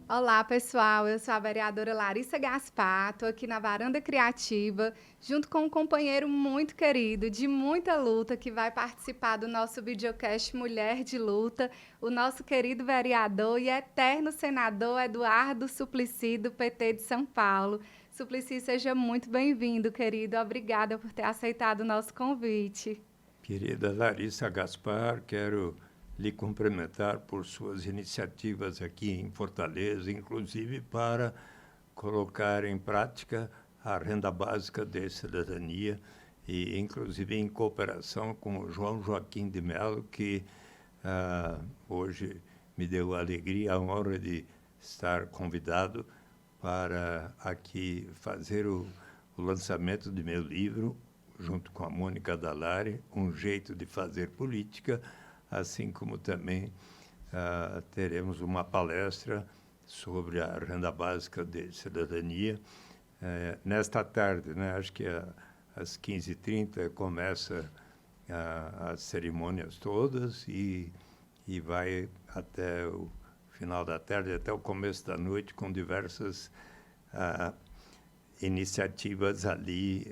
Olá, pessoal. Eu sou a vereadora Larissa Gaspar. Estou aqui na Varanda Criativa, junto com um companheiro muito querido, de muita luta, que vai participar do nosso videocast Mulher de Luta, o nosso querido vereador e eterno senador Eduardo Suplicy, do PT de São Paulo. Suplicy, seja muito bem-vindo, querido. Obrigada por ter aceitado o nosso convite. Querida Larissa Gaspar, quero lhe cumprimentar por suas iniciativas aqui em Fortaleza, inclusive para colocar em prática a renda básica de cidadania e, inclusive, em cooperação com o João Joaquim de Mello, que hoje me deu a alegria, a honra de estar convidado para aqui fazer o lançamento de meu livro, junto com a Mônica Dallari, Um Jeito de Fazer Política, assim como também teremos uma palestra sobre a renda básica de cidadania. Nesta tarde, né, acho que às 15h30 começa as cerimônias todas e vai até o final da tarde, até o começo da noite, com diversas iniciativas ali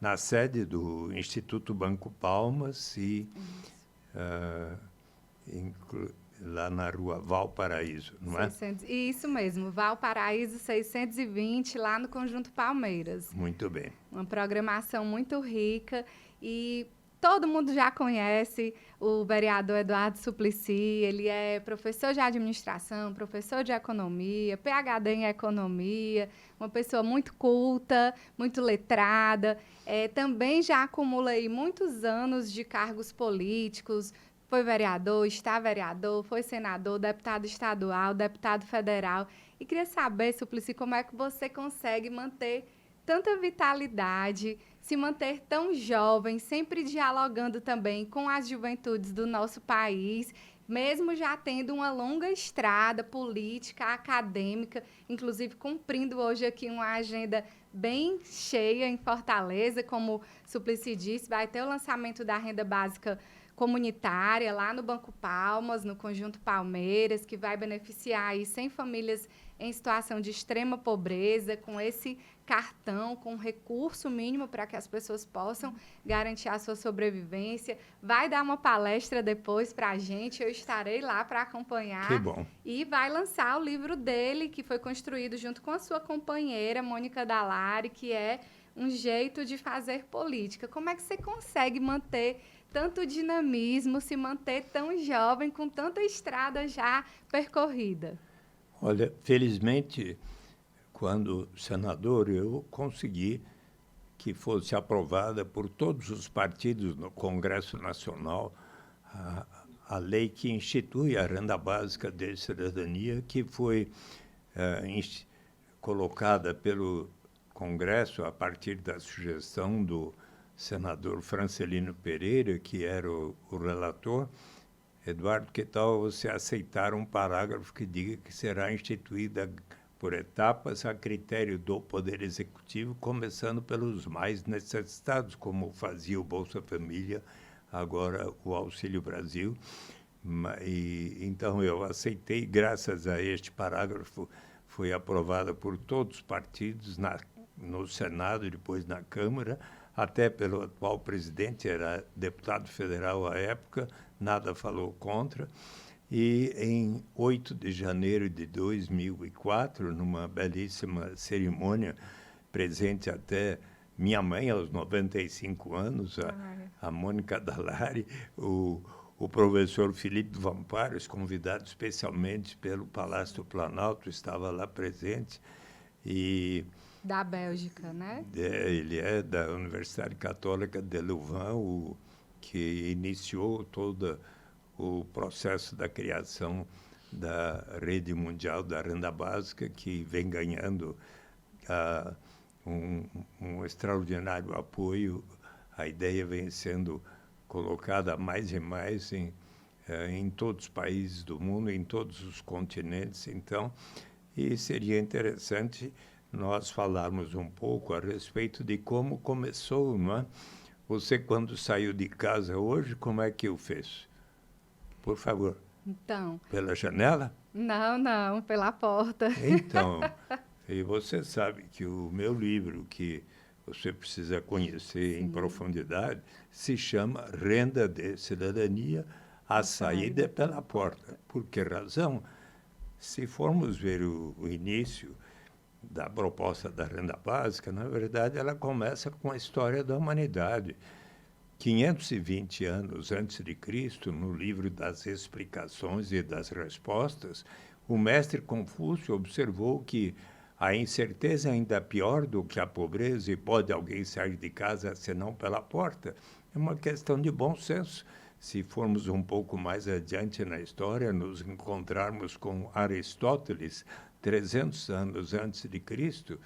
na sede do Instituto Banco Palmas e lá na rua Valparaíso, não é? Isso mesmo, Valparaíso 620, lá no Conjunto Palmeiras. Muito bem. Uma programação muito rica e todo mundo já conhece o vereador Eduardo Suplicy. Ele é professor de administração, professor de economia, PhD em economia, uma pessoa muito culta, muito letrada. Também já acumula aí muitos anos de cargos políticos. Foi vereador, está vereador, foi senador, deputado estadual, deputado federal. E queria saber, Suplicy, como é que você consegue manter tanta vitalidade, se manter tão jovem, sempre dialogando também com as juventudes do nosso país, mesmo já tendo uma longa estrada política, acadêmica, inclusive cumprindo hoje aqui uma agenda bem cheia em Fortaleza, como Suplicy disse, vai ter o lançamento da renda básica comunitária lá no Banco Palmas, no Conjunto Palmeiras, que vai beneficiar aí 100 famílias em situação de extrema pobreza, com esse cartão, com recurso mínimo para que as pessoas possam garantir a sua sobrevivência. Vai dar uma palestra depois para a gente, eu estarei lá para acompanhar. Que bom. E vai lançar o livro dele, que foi construído junto com a sua companheira, Mônica Dallari, que é Um Jeito de Fazer Política. Como é que você consegue manter tanto dinamismo, se manter tão jovem, com tanta estrada já percorrida? Olha, felizmente, quando senador, eu consegui que fosse aprovada por todos os partidos no Congresso Nacional a lei que institui a renda básica de cidadania, que foi colocada pelo Congresso a partir da sugestão do senador Francelino Pereira, que era o relator. Eduardo, que tal você aceitar um parágrafo que diga que será instituída por etapas a critério do Poder Executivo, começando pelos mais necessitados, como fazia o Bolsa Família, agora o Auxílio Brasil. Então, eu aceitei, graças a este parágrafo, foi aprovada por todos os partidos, no Senado e depois na Câmara, até pelo atual presidente, era deputado federal à época, nada falou contra. E em 8 de janeiro de 2004, numa belíssima cerimônia, presente até minha mãe, aos 95 anos, a Mônica Dallari, o professor Felipe Vamparos, convidado especialmente pelo Palácio do Planalto, estava lá presente. Da Bélgica, né? Ele é da Universidade Católica de Louvain, que iniciou todo o processo da criação da Rede Mundial da Renda Básica, que vem ganhando um extraordinário apoio. A ideia vem sendo colocada mais e mais em todos os países do mundo, em todos os continentes. Então, e seria interessante nós falarmos um pouco a respeito de como começou, não é? Você, quando saiu de casa hoje, como é que o fez? Por favor. Então, Pela janela? não, pela porta. Então, e você sabe que o meu livro, que você precisa conhecer em profundidade, se chama Renda de Cidadania, a saída é pela porta. Por que razão? Se formos ver o início da proposta da renda básica, na verdade, ela começa com a história da humanidade. 520 anos antes de Cristo, no livro das Explicações e das Respostas, o mestre Confúcio observou que a incerteza é ainda pior do que a pobreza e pode alguém sair de casa senão pela porta. É uma questão de bom senso. Se formos um pouco mais adiante na história, nos encontrarmos com Aristóteles, 300 anos antes de Cristo,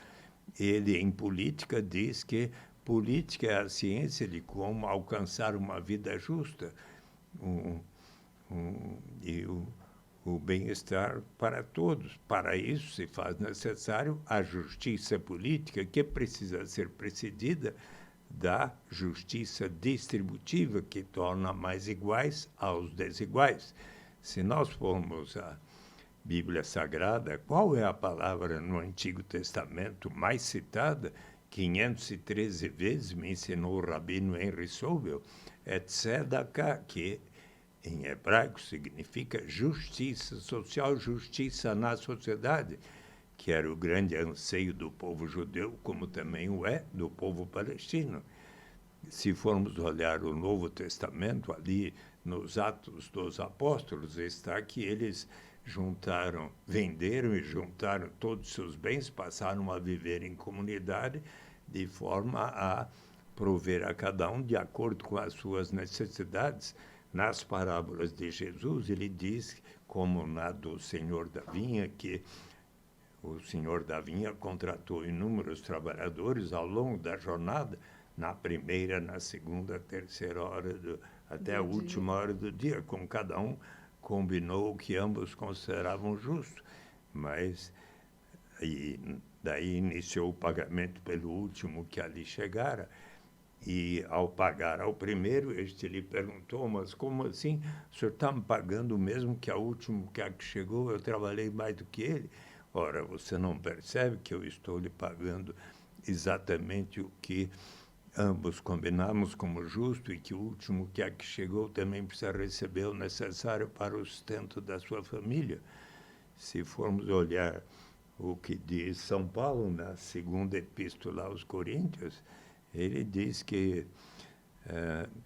ele, em política, diz que política é a ciência de como alcançar uma vida justa e o bem-estar para todos. Para isso, se faz necessário a justiça política, que precisa ser precedida da justiça distributiva, que torna mais iguais aos desiguais. Se nós formos à Bíblia Sagrada, qual é a palavra no Antigo Testamento mais citada? 513 vezes me ensinou o rabino Henry Sobel, é tzedakah, que em hebraico significa justiça social, justiça na sociedade, que era o grande anseio do povo judeu, como também o é do povo palestino. Se formos olhar o Novo Testamento, ali nos Atos dos Apóstolos, está que eles venderam e juntaram todos os seus bens, passaram a viver em comunidade, de forma a prover a cada um de acordo com as suas necessidades. Nas parábolas de Jesus, ele diz, como na do Senhor da Vinha, que o Senhor da Vinha contratou inúmeros trabalhadores ao longo da jornada, na primeira, na segunda, terceira hora, até a última hora do dia, com cada um combinou o que ambos consideravam justo, mas daí iniciou o pagamento pelo último que ali chegara, e ao pagar ao primeiro, este lhe perguntou, mas como assim? O senhor está me pagando o mesmo que a último que chegou? Eu trabalhei mais do que ele. Ora, você não percebe que eu estou lhe pagando exatamente o que ambos combinamos como justo e que o último que chegou também precisa receber o necessário para o sustento da sua família? Se formos olhar o que diz São Paulo na segunda epístola aos Coríntios, ele diz que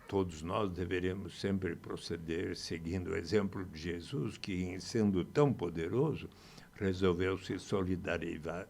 todos nós deveremos sempre proceder seguindo o exemplo de Jesus, que, em sendo tão poderoso, resolveu se solidarizar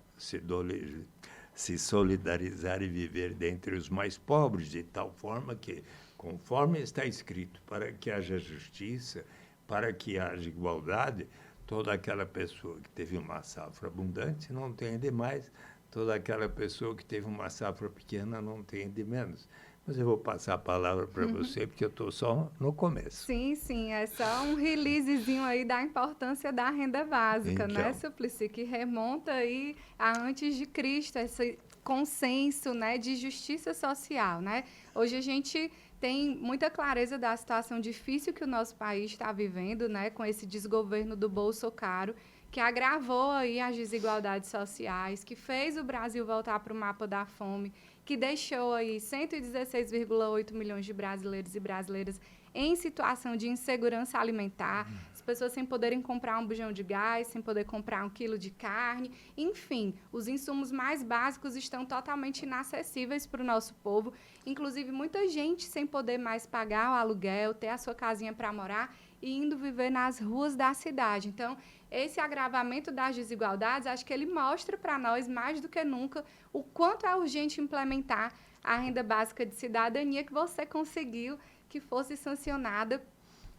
e viver dentre os mais pobres, de tal forma que, conforme está escrito, para que haja justiça, para que haja igualdade, toda aquela pessoa que teve uma safra abundante não tem de mais, toda aquela pessoa que teve uma safra pequena não tem de menos. Mas eu vou passar a palavra para você, porque eu estou só no começo. Sim, é só um releasezinho aí da importância da renda básica, Então, né, Suplicy, que remonta aí a antes de Cristo, esse consenso, né, de justiça social, né? Hoje a gente tem muita clareza da situação difícil que o nosso país está vivendo, né, com esse desgoverno do Bolsonaro, que agravou aí as desigualdades sociais, que fez o Brasil voltar para o mapa da fome, que deixou aí 116,8 milhões de brasileiros e brasileiras em situação de insegurança alimentar, as pessoas sem poderem comprar um bujão de gás, sem poder comprar um quilo de carne, enfim, os insumos mais básicos estão totalmente inacessíveis para o nosso povo, inclusive muita gente sem poder mais pagar o aluguel, ter a sua casinha para morar e indo viver nas ruas da cidade. Então, esse agravamento das desigualdades, acho que ele mostra para nós, mais do que nunca, o quanto é urgente implementar a renda básica de cidadania que você conseguiu que fosse sancionada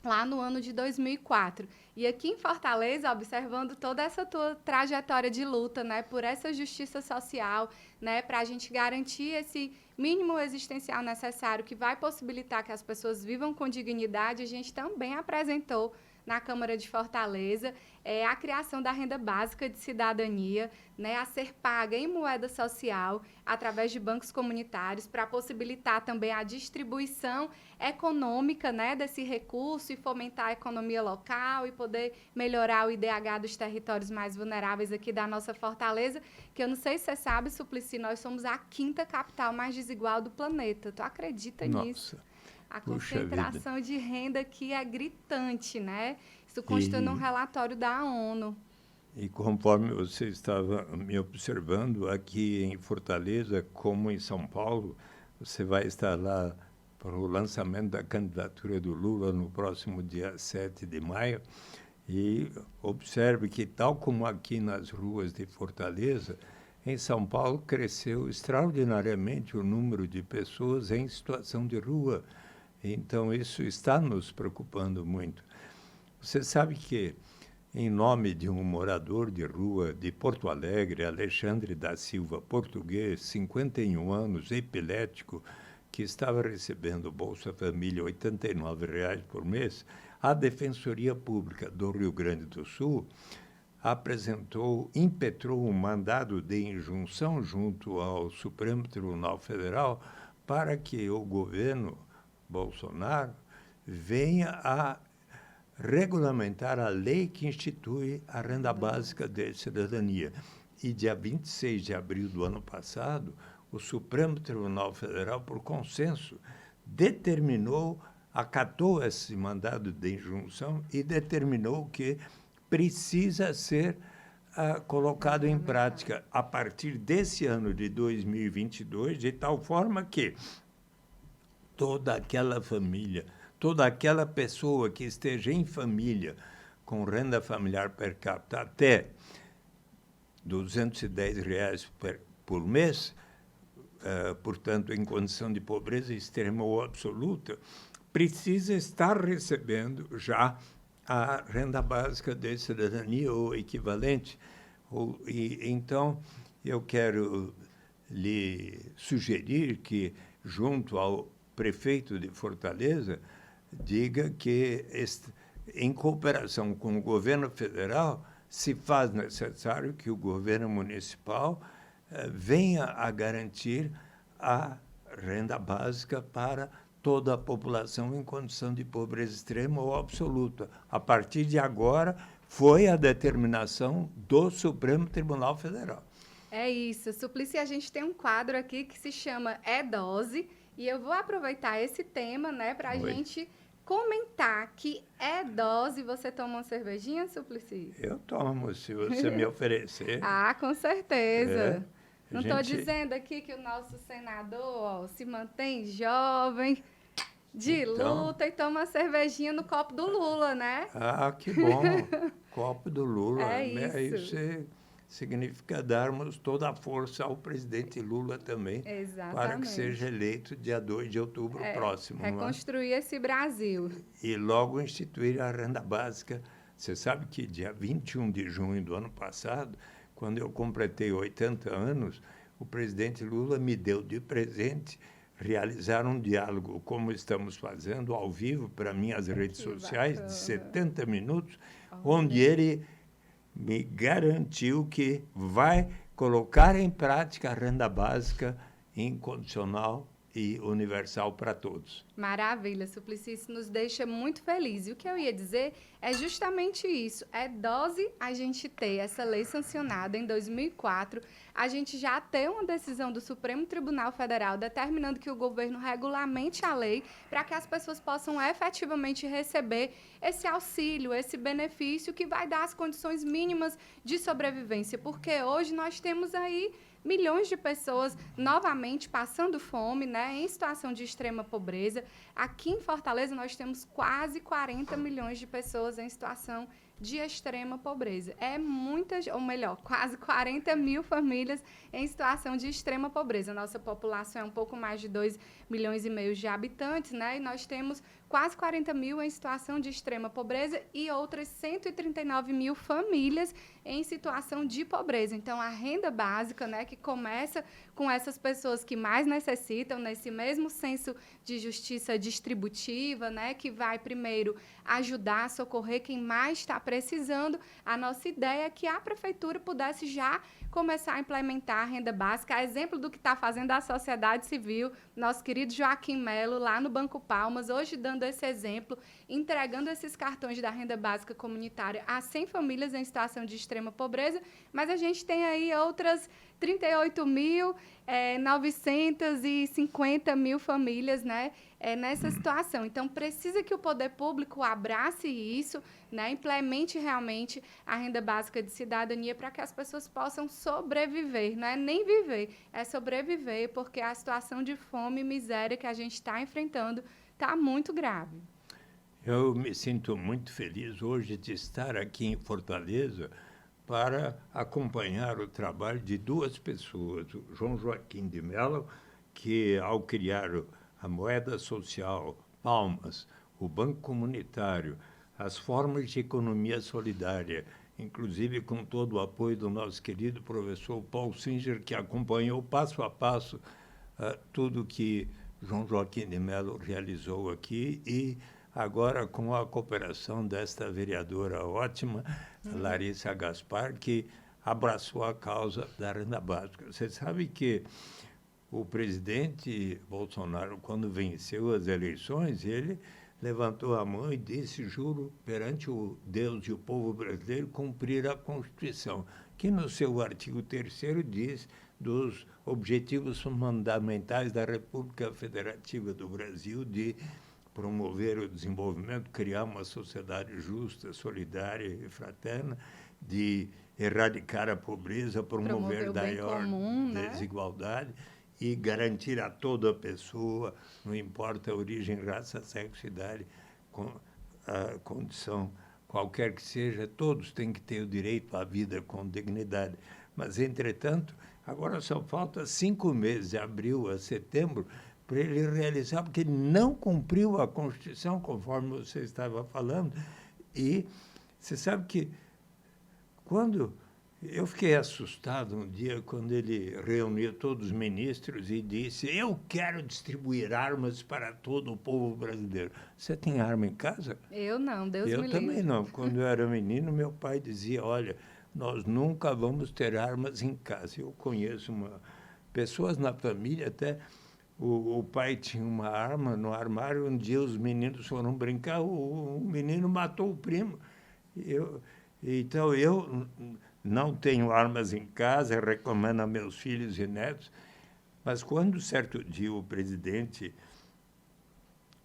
lá no ano de 2004. E aqui em Fortaleza, observando toda essa tua trajetória de luta, né, por essa justiça social, né, para a gente garantir esse mínimo existencial necessário que vai possibilitar que as pessoas vivam com dignidade, a gente também apresentou na Câmara de Fortaleza, é a criação da renda básica de cidadania, né, a ser paga em moeda social através de bancos comunitários para possibilitar também a distribuição econômica, né, desse recurso e fomentar a economia local e poder melhorar o IDH dos territórios mais vulneráveis aqui da nossa Fortaleza, que eu não sei se você sabe, Suplicy, nós somos a 5ª capital mais desigual do planeta. Tu acredita nisso? A concentração de renda aqui é gritante, né? Isso consta num relatório da ONU. E conforme você estava me observando, aqui em Fortaleza, como em São Paulo, você vai estar lá para o lançamento da candidatura do Lula no próximo dia 7 de maio. E observe que, tal como aqui nas ruas de Fortaleza, em São Paulo cresceu extraordinariamente o número de pessoas em situação de rua. Então, isso está nos preocupando muito. Você sabe que, em nome de um morador de rua de Porto Alegre, Alexandre da Silva, português, 51 anos, epilético, que estava recebendo Bolsa Família R$ 89 por mês, a Defensoria Pública do Rio Grande do Sul impetrou um mandado de injunção junto ao Supremo Tribunal Federal para que o governo Bolsonaro venha a regulamentar a lei que institui a renda básica de cidadania. E dia 26 de abril do ano passado, o Supremo Tribunal Federal, por consenso, acatou esse mandado de injunção e determinou que precisa ser colocado em prática a partir desse ano de 2022, de tal forma que toda aquela família, toda aquela pessoa que esteja em família com renda familiar per capita até R$ 210 por mês, portanto, em condição de pobreza extrema ou absoluta, precisa estar recebendo já a renda básica de cidadania ou equivalente. Então, eu quero lhe sugerir que, junto ao prefeito de Fortaleza, diga que, em cooperação com o governo federal, se faz necessário que o governo municipal venha a garantir a renda básica para toda a população em condição de pobreza extrema ou absoluta. A partir de agora, foi a determinação do Supremo Tribunal Federal. É isso. Suplicy, a gente tem um quadro aqui que se chama É Dose, e eu vou aproveitar esse tema, né, para a gente comentar que é dose. Você toma uma cervejinha, Suplicy? Eu tomo, se você me oferecer. Ah, com certeza. Não estou dizendo aqui que o nosso senador se mantém jovem, de luta, e toma uma cervejinha no copo do Lula, né? Ah, que bom! Copo do Lula. É isso. Isso significa darmos toda a força ao presidente Lula também. Exatamente. Para que seja eleito dia 2 de outubro próximo. Reconstruir esse Brasil. E logo instituir a renda básica. Você sabe que dia 21 de junho do ano passado, quando eu completei 80 anos, o presidente Lula me deu de presente realizar um diálogo, como estamos fazendo, ao vivo, para minhas redes sociais, bacana, de 70 minutos, onde ele me garantiu que vai colocar em prática a renda básica incondicional e universal para todos. Maravilha, Suplicy, isso nos deixa muito felizes. E o que eu ia dizer é justamente isso. É dose a gente ter essa lei sancionada em 2004, a gente já ter uma decisão do Supremo Tribunal Federal determinando que o governo regulamente a lei para que as pessoas possam efetivamente receber esse auxílio, esse benefício que vai dar as condições mínimas de sobrevivência. Porque hoje nós temos aí milhões de pessoas novamente passando fome, né, em situação de extrema pobreza. Aqui em Fortaleza nós temos quase 40 milhões de pessoas em situação de extrema pobreza. É muitas, ou melhor, quase 40 mil famílias em situação de extrema pobreza. Nossa população é um pouco mais de 2,5 milhões de habitantes, né? E nós temos quase 40 mil em situação de extrema pobreza e outras 139 mil famílias em situação de pobreza. Então, a renda básica, né, que começa com essas pessoas que mais necessitam, nesse mesmo senso de justiça distributiva, né, que vai primeiro ajudar a socorrer quem mais está precisando. A nossa ideia é que a prefeitura pudesse já começar a implementar a renda básica, a exemplo do que está fazendo a sociedade civil, nosso querido Joaquim Melo, lá no Banco Palmas, hoje dando esse exemplo, entregando esses cartões da renda básica comunitária a 100 famílias em situação de extrema pobreza, mas a gente tem aí outras 38.950 mil famílias, né, nessa situação. Então, precisa que o poder público abrace isso, né, implemente realmente a renda básica de cidadania para que as pessoas possam sobreviver, não é nem viver, é sobreviver, porque a situação de fome e miséria que a gente está enfrentando está muito grave. Eu me sinto muito feliz hoje de estar aqui em Fortaleza para acompanhar o trabalho de duas pessoas, o João Joaquim de Mello, que ao criar a moeda social, Palmas, o Banco Comunitário, as formas de economia solidária, inclusive com todo o apoio do nosso querido professor Paul Singer, que acompanhou passo a passo tudo que João Joaquim de Mello realizou aqui e agora com a cooperação desta vereadora ótima, Larissa Gaspar, que abraçou a causa da renda básica. Você sabe que o presidente Bolsonaro, quando venceu as eleições, ele levantou a mão e disse: juro perante o Deus e o povo brasileiro cumprir a Constituição, que no seu artigo 3º diz dos objetivos fundamentais da República Federativa do Brasil de promover o desenvolvimento, criar uma sociedade justa, solidária e fraterna, de erradicar a pobreza, promover maior desigualdade, né? E garantir a toda pessoa, não importa a origem, raça, sexo, idade, a condição qualquer que seja, todos têm que ter o direito à vida com dignidade. Mas, entretanto, agora só falta 5 meses, de abril a setembro, para ele realizar, porque ele não cumpriu a Constituição, conforme você estava falando. E você sabe que quando eu fiquei assustado um dia quando ele reuniu todos os ministros e disse: eu quero distribuir armas para todo o povo brasileiro. Você tem arma em casa? Eu não, Deus me livre. Eu também não. Quando eu era menino, meu pai dizia: olha, nós nunca vamos ter armas em casa. Eu conheço pessoas na família, até o pai tinha uma arma no armário, um dia os meninos foram brincar, o menino matou o primo. Então, eu não tenho armas em casa, recomendo a meus filhos e netos, mas quando certo dia o presidente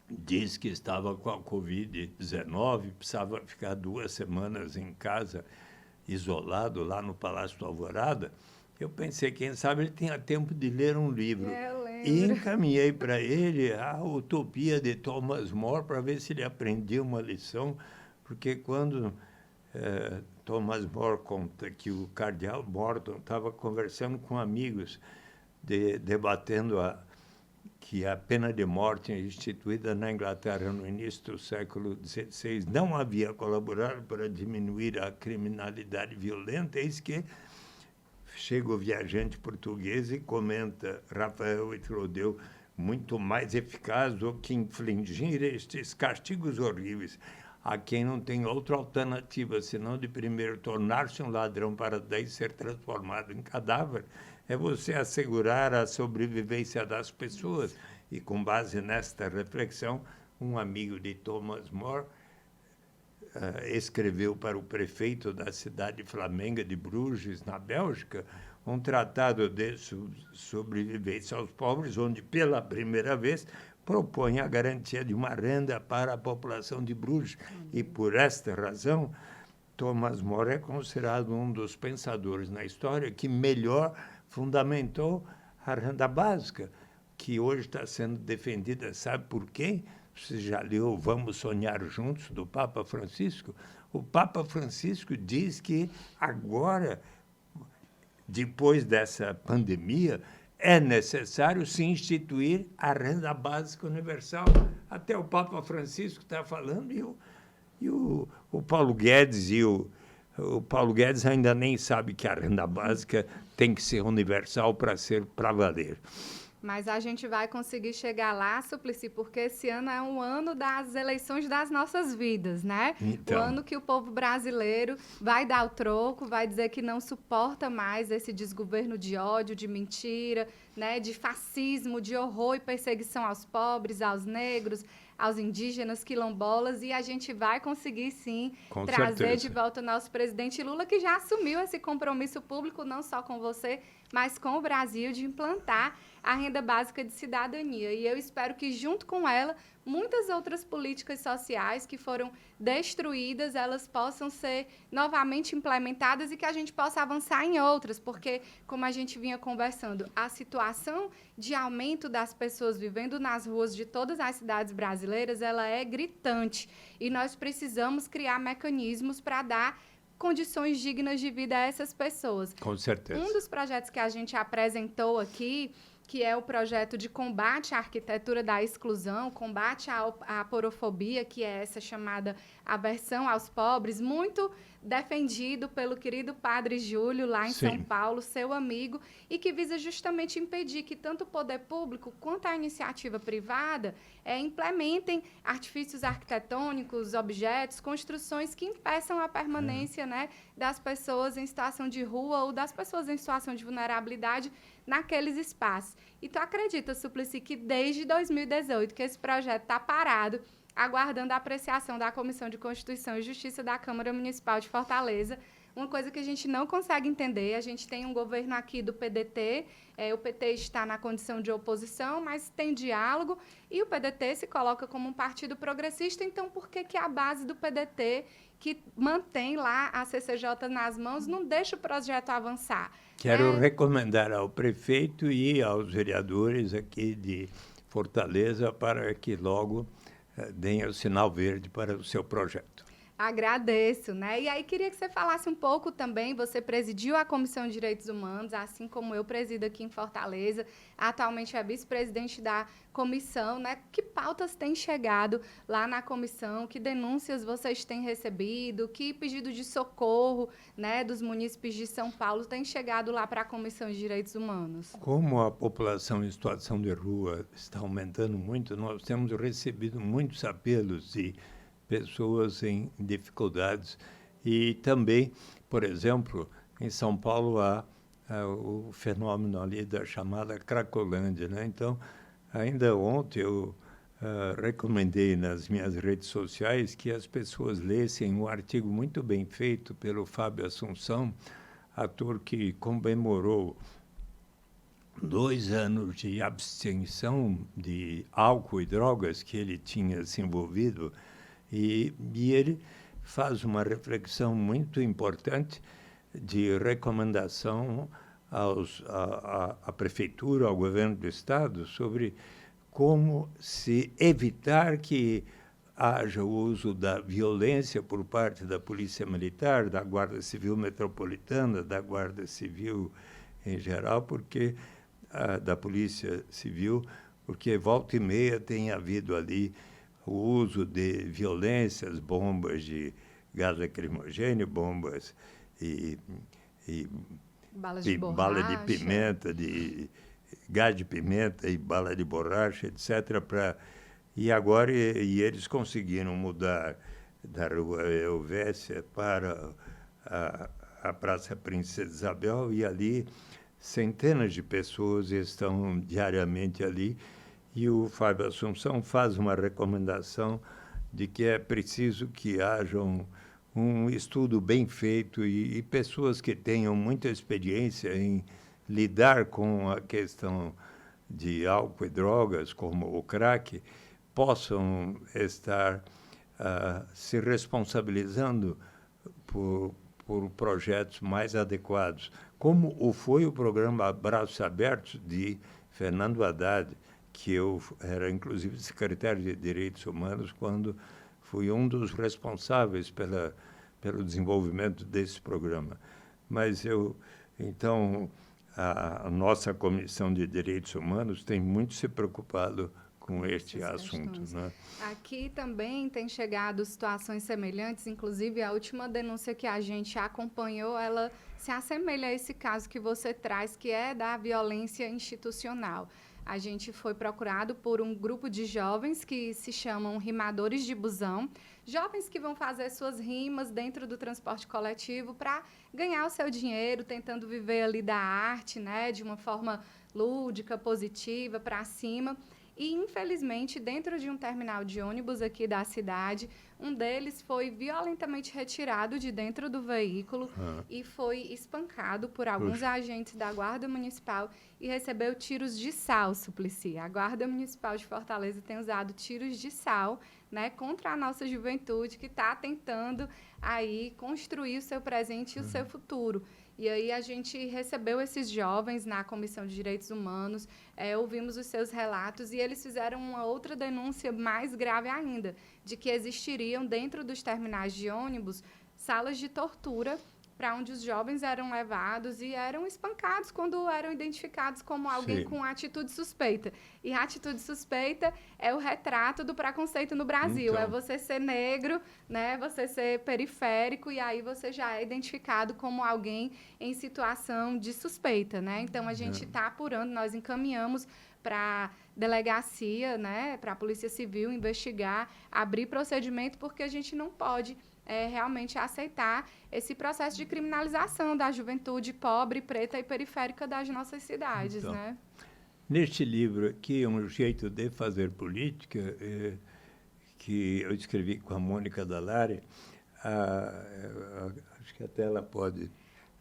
disse que estava com a Covid-19, precisava ficar 2 semanas em casa, isolado lá no Palácio do Alvorada, eu pensei, quem sabe ele tenha tempo de ler um livro. E encaminhei para ele a Utopia de Thomas More para ver se ele aprendia uma lição, porque quando Thomas More conta que o cardeal Morton estava conversando com amigos, debatendo que a pena de morte instituída na Inglaterra no início do século XVI não havia colaborado para diminuir a criminalidade violenta, eis que chega o viajante português e comenta: Rafael Itrodeu, muito mais eficaz do que infligir estes castigos horríveis a quem não tem outra alternativa senão de primeiro tornar-se um ladrão para daí ser transformado em cadáver, é você assegurar a sobrevivência das pessoas. E com base nesta reflexão, um amigo de Thomas More escreveu para o prefeito da cidade flamenga de Bruges, na Bélgica, um tratado de sobrevivência aos pobres, onde, pela primeira vez, propõe a garantia de uma renda para a população de Bruges. E, por esta razão, Thomas More é considerado um dos pensadores na história que melhor fundamentou a renda básica, que hoje está sendo defendida, sabe por quem? Você já leu Vamos Sonhar Juntos, do Papa Francisco? O Papa Francisco diz que agora, depois dessa pandemia, é necessário se instituir a renda básica universal. até o Papa Francisco está falando, e o Paulo Guedes o Paulo Guedes ainda nem sabe que a renda básica tem que ser universal para valer. Mas a gente vai conseguir chegar lá, Suplicy, porque esse ano é um ano das eleições das nossas vidas, né? Então. O ano que o povo brasileiro vai dar o troco, vai dizer que não suporta mais esse desgoverno de ódio, de mentira, né? De fascismo, de horror e perseguição aos pobres, aos negros, aos indígenas, quilombolas, e a gente vai conseguir, sim, Com trazer certeza. de volta o nosso presidente Lula, que já assumiu esse compromisso público, não só com você, mas com o Brasil, de implantar a renda básica de cidadania. E eu espero que, junto com ela, muitas outras políticas sociais que foram destruídas, elas possam ser novamente implementadas e que a gente possa avançar em outras, porque, como a gente vinha conversando, a situação de aumento das pessoas vivendo nas ruas de todas as cidades brasileiras, ela é gritante. E nós precisamos criar mecanismos para dar condições dignas de vida a essas pessoas. Com certeza. Um dos projetos que a gente apresentou aqui, que é o projeto de combate à arquitetura da exclusão, combate à aporofobia, que é essa chamada aversão aos pobres, muito defendido pelo querido Padre Júlio, lá em Sim. São Paulo, seu amigo, e que visa justamente impedir que tanto o poder público quanto a iniciativa privada implementem artifícios arquitetônicos, objetos, construções que impeçam a permanência, né, das pessoas em situação de rua ou das pessoas em situação de vulnerabilidade naqueles espaços. E tu acredita, Suplicy, que desde 2018 que esse projeto está parado, aguardando a apreciação da Comissão de Constituição e Justiça da Câmara Municipal de Fortaleza, uma coisa que a gente não consegue entender. A gente tem um governo aqui do PDT, o PT está na condição de oposição, mas tem diálogo, e o PDT se coloca como um partido progressista. Então, por que a base do PDT, que mantém lá a CCJ nas mãos, não deixa o projeto avançar? Quero recomendar ao prefeito e aos vereadores aqui de Fortaleza para que logo deem o sinal verde para o seu projeto. Agradeço, né? E aí queria que você falasse um pouco também, você presidiu a Comissão de Direitos Humanos, assim como eu presido aqui em Fortaleza, atualmente é vice-presidente da comissão, né? Que pautas têm chegado lá na comissão, que denúncias vocês têm recebido, que pedido de socorro, né, dos munícipes de São Paulo têm chegado lá para a Comissão de Direitos Humanos? Como a população em situação de rua está aumentando muito, nós temos recebido muitos apelos de pessoas em dificuldades. E também, por exemplo, em São Paulo há o fenômeno ali da chamada Cracolândia, né? Então, ainda ontem eu recomendei nas minhas redes sociais que as pessoas lessem um artigo muito bem feito pelo Fábio Assunção, ator que comemorou 2 anos de abstenção de álcool e drogas que ele tinha se envolvido. E ele faz uma reflexão muito importante de recomendação à prefeitura, ao governo do estado, sobre como se evitar que haja o uso da violência por parte da Polícia Militar, da Guarda Civil Metropolitana, da Guarda Civil em geral, porque da Polícia Civil, porque volta e meia tem havido ali o uso de violências, bombas de gás lacrimogêneo, bombas e bala de bala de pimenta, de gás de pimenta e bala de borracha, etc. E agora eles conseguiram mudar da Rua Helvécia para a Praça Princesa Isabel, e ali centenas de pessoas estão diariamente ali. E o Fábio Assunção faz uma recomendação de que é preciso que haja um estudo bem feito e pessoas que tenham muita experiência em lidar com a questão de álcool e drogas, como o crack, possam estar se responsabilizando por projetos mais adequados, como foi o programa Abraços Abertos de Fernando Haddad, que eu era, inclusive, secretário de Direitos Humanos quando fui um dos responsáveis pelo desenvolvimento desse programa. Mas então, a nossa Comissão de Direitos Humanos tem muito se preocupado com este essas assunto, questões. né? Aqui também tem chegado situações semelhantes, inclusive a última denúncia que a gente acompanhou, ela se assemelha a esse caso que você traz, que é da violência institucional. A gente foi procurado por um grupo de jovens que se chamam rimadores de busão, jovens que vão fazer suas rimas dentro do transporte coletivo para ganhar o seu dinheiro, tentando viver ali da arte, né, de uma forma lúdica, positiva, para cima. E, infelizmente, dentro de um terminal de ônibus aqui da cidade, um deles foi violentamente retirado de dentro do veículo e foi espancado por alguns Puxa. agentes da Guarda Municipal e recebeu tiros de sal, Suplicy. A Guarda Municipal de Fortaleza tem usado tiros de sal, né, contra a nossa juventude que está tentando aí construir o seu presente e o seu futuro. E aí a gente recebeu esses jovens na Comissão de Direitos Humanos, ouvimos os seus relatos e eles fizeram uma outra denúncia mais grave ainda, de que existiriam dentro dos terminais de ônibus salas de tortura para onde os jovens eram levados e eram espancados quando eram identificados como alguém Sim. com atitude suspeita. E a atitude suspeita é o retrato do preconceito no Brasil. Então. É você ser negro, né? Você ser periférico e aí você já é identificado como alguém em situação de suspeita, né? Então a gente está apurando, nós encaminhamos para delegacia, né? Para a Polícia Civil investigar, abrir procedimento, porque a gente não pode realmente aceitar esse processo de criminalização da juventude pobre, preta e periférica das nossas cidades, Então, né? neste livro aqui, Um Jeito de Fazer Política, que eu escrevi com a Mônica Dallaire, acho que até ela pode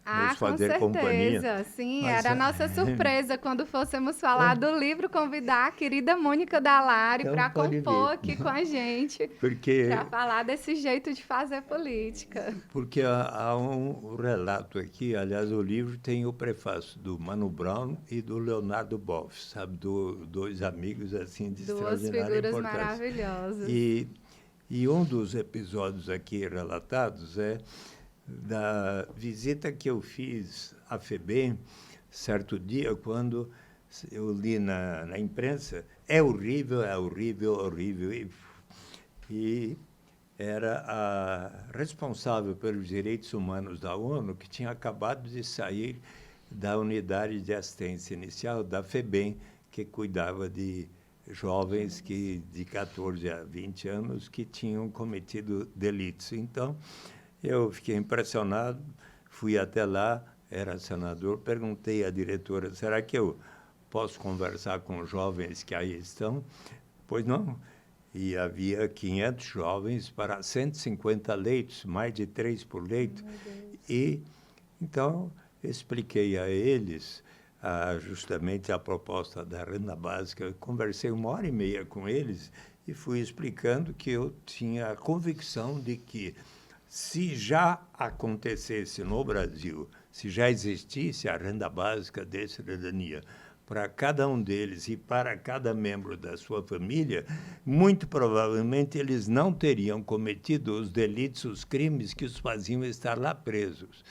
nos fazer companhia. Com certeza, sim, Mas, era a nossa surpresa quando fôssemos falar do livro, convidar a querida Mônica Dallaire Então, para pode compor vir. aqui com a gente, Porque, para falar desse jeito de fazer política. porque há um relato aqui, aliás, o livro tem o prefácio do Mano Brown e do Leonardo Boff, sabe, dois amigos assim de Duas extraordinária figuras importância. maravilhosas. E um dos episódios aqui relatados é da visita que eu fiz à FEBEM, certo dia, quando eu li na imprensa, é horrível, é horrível, horrível. E era a responsável pelos direitos humanos da ONU, que tinha acabado de sair da unidade de assistência inicial da FEBEM, que cuidava de jovens de 14 a 20 anos que tinham cometido delitos. Então, eu fiquei impressionado, fui até lá, era senador, perguntei à diretora, será que eu posso conversar com os jovens que aí estão? Pois não. E havia 500 jovens para 150 leitos, mais de 3 por leito. E, então, expliquei a eles justamente a proposta da renda básica. Eu conversei 1h30 com eles e fui explicando que eu tinha a convicção de que, se já acontecesse no Brasil, se já existisse a renda básica de cidadania para cada um deles e para cada membro da sua família, muito provavelmente eles não teriam cometido os delitos, os crimes que os faziam estar lá presos.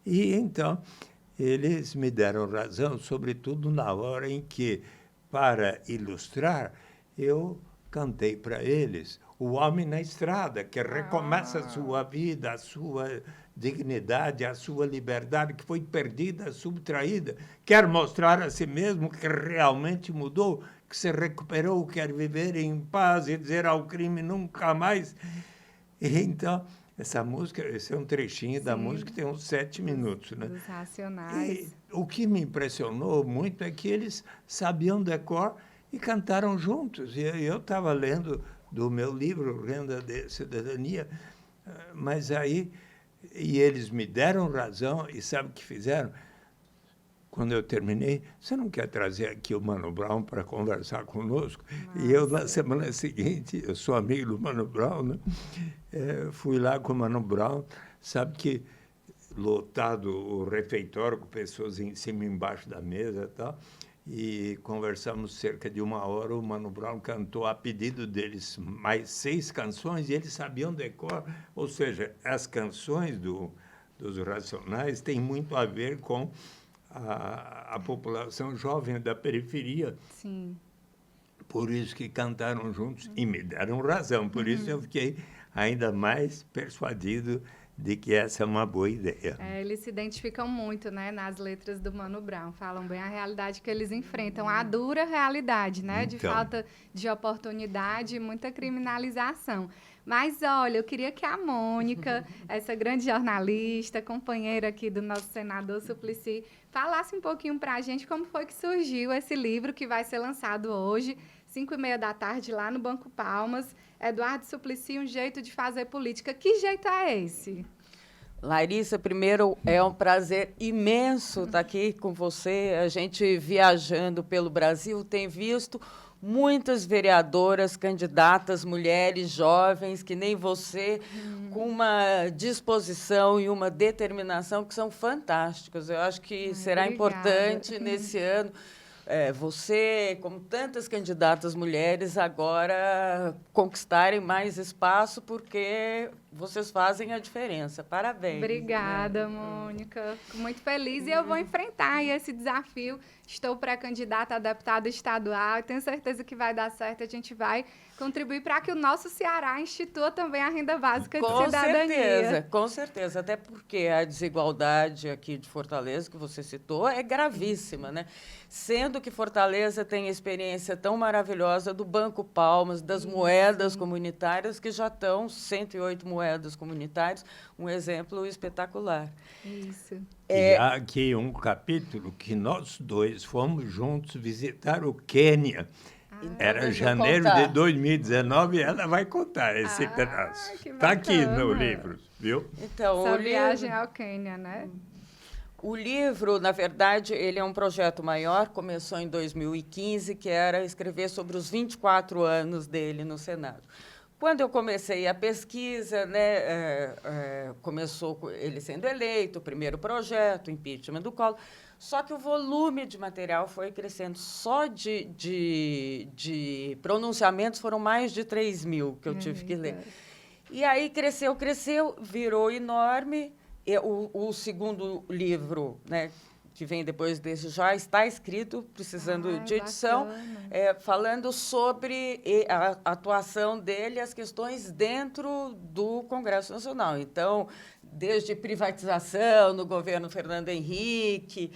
E então eles me deram razão, sobretudo na hora em que, para ilustrar, eu cantei para eles O Homem na Estrada, que recomeça a sua vida, a sua dignidade, a sua liberdade, que foi perdida, subtraída. Quer mostrar a si mesmo que realmente mudou, que se recuperou, quer viver em paz e dizer ao crime nunca mais. E então, essa música, esse é um trechinho da música que tem uns 7 minutos, né? Dos Racionais. E o que me impressionou muito é que eles sabiam decor e cantaram juntos. E eu estava lendo do meu livro, Renda de Cidadania, mas aí, e eles me deram razão, e sabe o que fizeram? Quando eu terminei, você não quer trazer aqui o Mano Brown para conversar conosco? Nossa. E eu, na semana seguinte, eu sou amigo do Mano Brown, né? Fui lá com o Mano Brown, sabe que lotado o refeitório com pessoas em cima e embaixo da mesa e tal, e conversamos cerca de 1 hora. O Mano Brown cantou, a pedido deles, mais 6 canções, e eles sabiam decor. Ou seja, as canções dos Racionais têm muito a ver com a população jovem da periferia. Sim. por isso que cantaram juntos e me deram razão. Por isso eu fiquei ainda mais persuadido de que essa é uma boa ideia. Eles se identificam muito, né, nas letras do Mano Brown, falam bem a realidade que eles enfrentam, a dura realidade, né, de falta de oportunidade e muita criminalização. Mas, olha, eu queria que a Mônica, essa grande jornalista, companheira aqui do nosso senador Suplicy, falasse um pouquinho para a gente como foi que surgiu esse livro que vai ser lançado hoje, 5h30 da tarde, lá no Banco Palmas. Eduardo Suplicy, um jeito de fazer política. Que jeito é esse? Larissa, primeiro, é um prazer imenso estar aqui com você. A gente, viajando pelo Brasil, tem visto muitas vereadoras, candidatas, mulheres jovens, que nem você, com uma disposição e uma determinação que são fantásticas. Eu acho que será importante, nesse ano, você, como tantas candidatas mulheres, agora conquistarem mais espaço, porque vocês fazem a diferença. Parabéns. Obrigada, Mônica. Fico muito feliz e eu vou enfrentar esse desafio. Estou pré-candidata a deputada estadual e tenho certeza que vai dar certo. A gente vai contribuir para que o nosso Ceará institua também a renda básica de cidadania. Com certeza. Até porque a desigualdade aqui de Fortaleza, que você citou, é gravíssima, né? Sendo que Fortaleza tem a experiência tão maravilhosa do Banco Palmas, das moedas comunitárias, que já estão 108 moedas comunitárias, um exemplo espetacular. Isso. E há aqui um capítulo que nós dois fomos juntos visitar o Quênia. Era janeiro de 2019 e ela vai contar esse pedaço. Está aqui no livro, viu? Então, essa viagem ao Quênia, né? O livro, na verdade, ele é um projeto maior, começou em 2015, que era escrever sobre os 24 anos dele no Senado. Quando eu comecei a pesquisa, né, começou com ele sendo eleito, o primeiro projeto, impeachment do Collor, só que o volume de material foi crescendo. Só de pronunciamentos foram mais de 3.000 que eu tive que ler. E aí cresceu, virou enorme. O segundo livro, né, que vem depois desse, já está escrito, precisando de edição, falando sobre a atuação dele, as questões dentro do Congresso Nacional. Então, desde privatização no governo Fernando Henrique,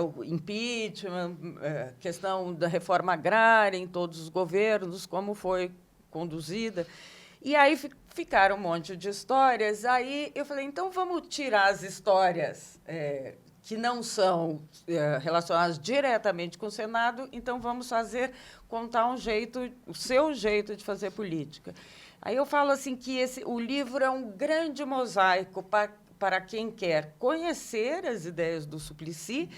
o impeachment, questão da reforma agrária em todos os governos, como foi conduzida. E aí ficaram um monte de histórias. Aí eu falei, então vamos tirar as histórias que não são relacionadas diretamente com o Senado, então vamos contar o seu jeito de fazer política. Aí eu falo assim que o livro é um grande mosaico para quem quer conhecer as ideias do Suplicy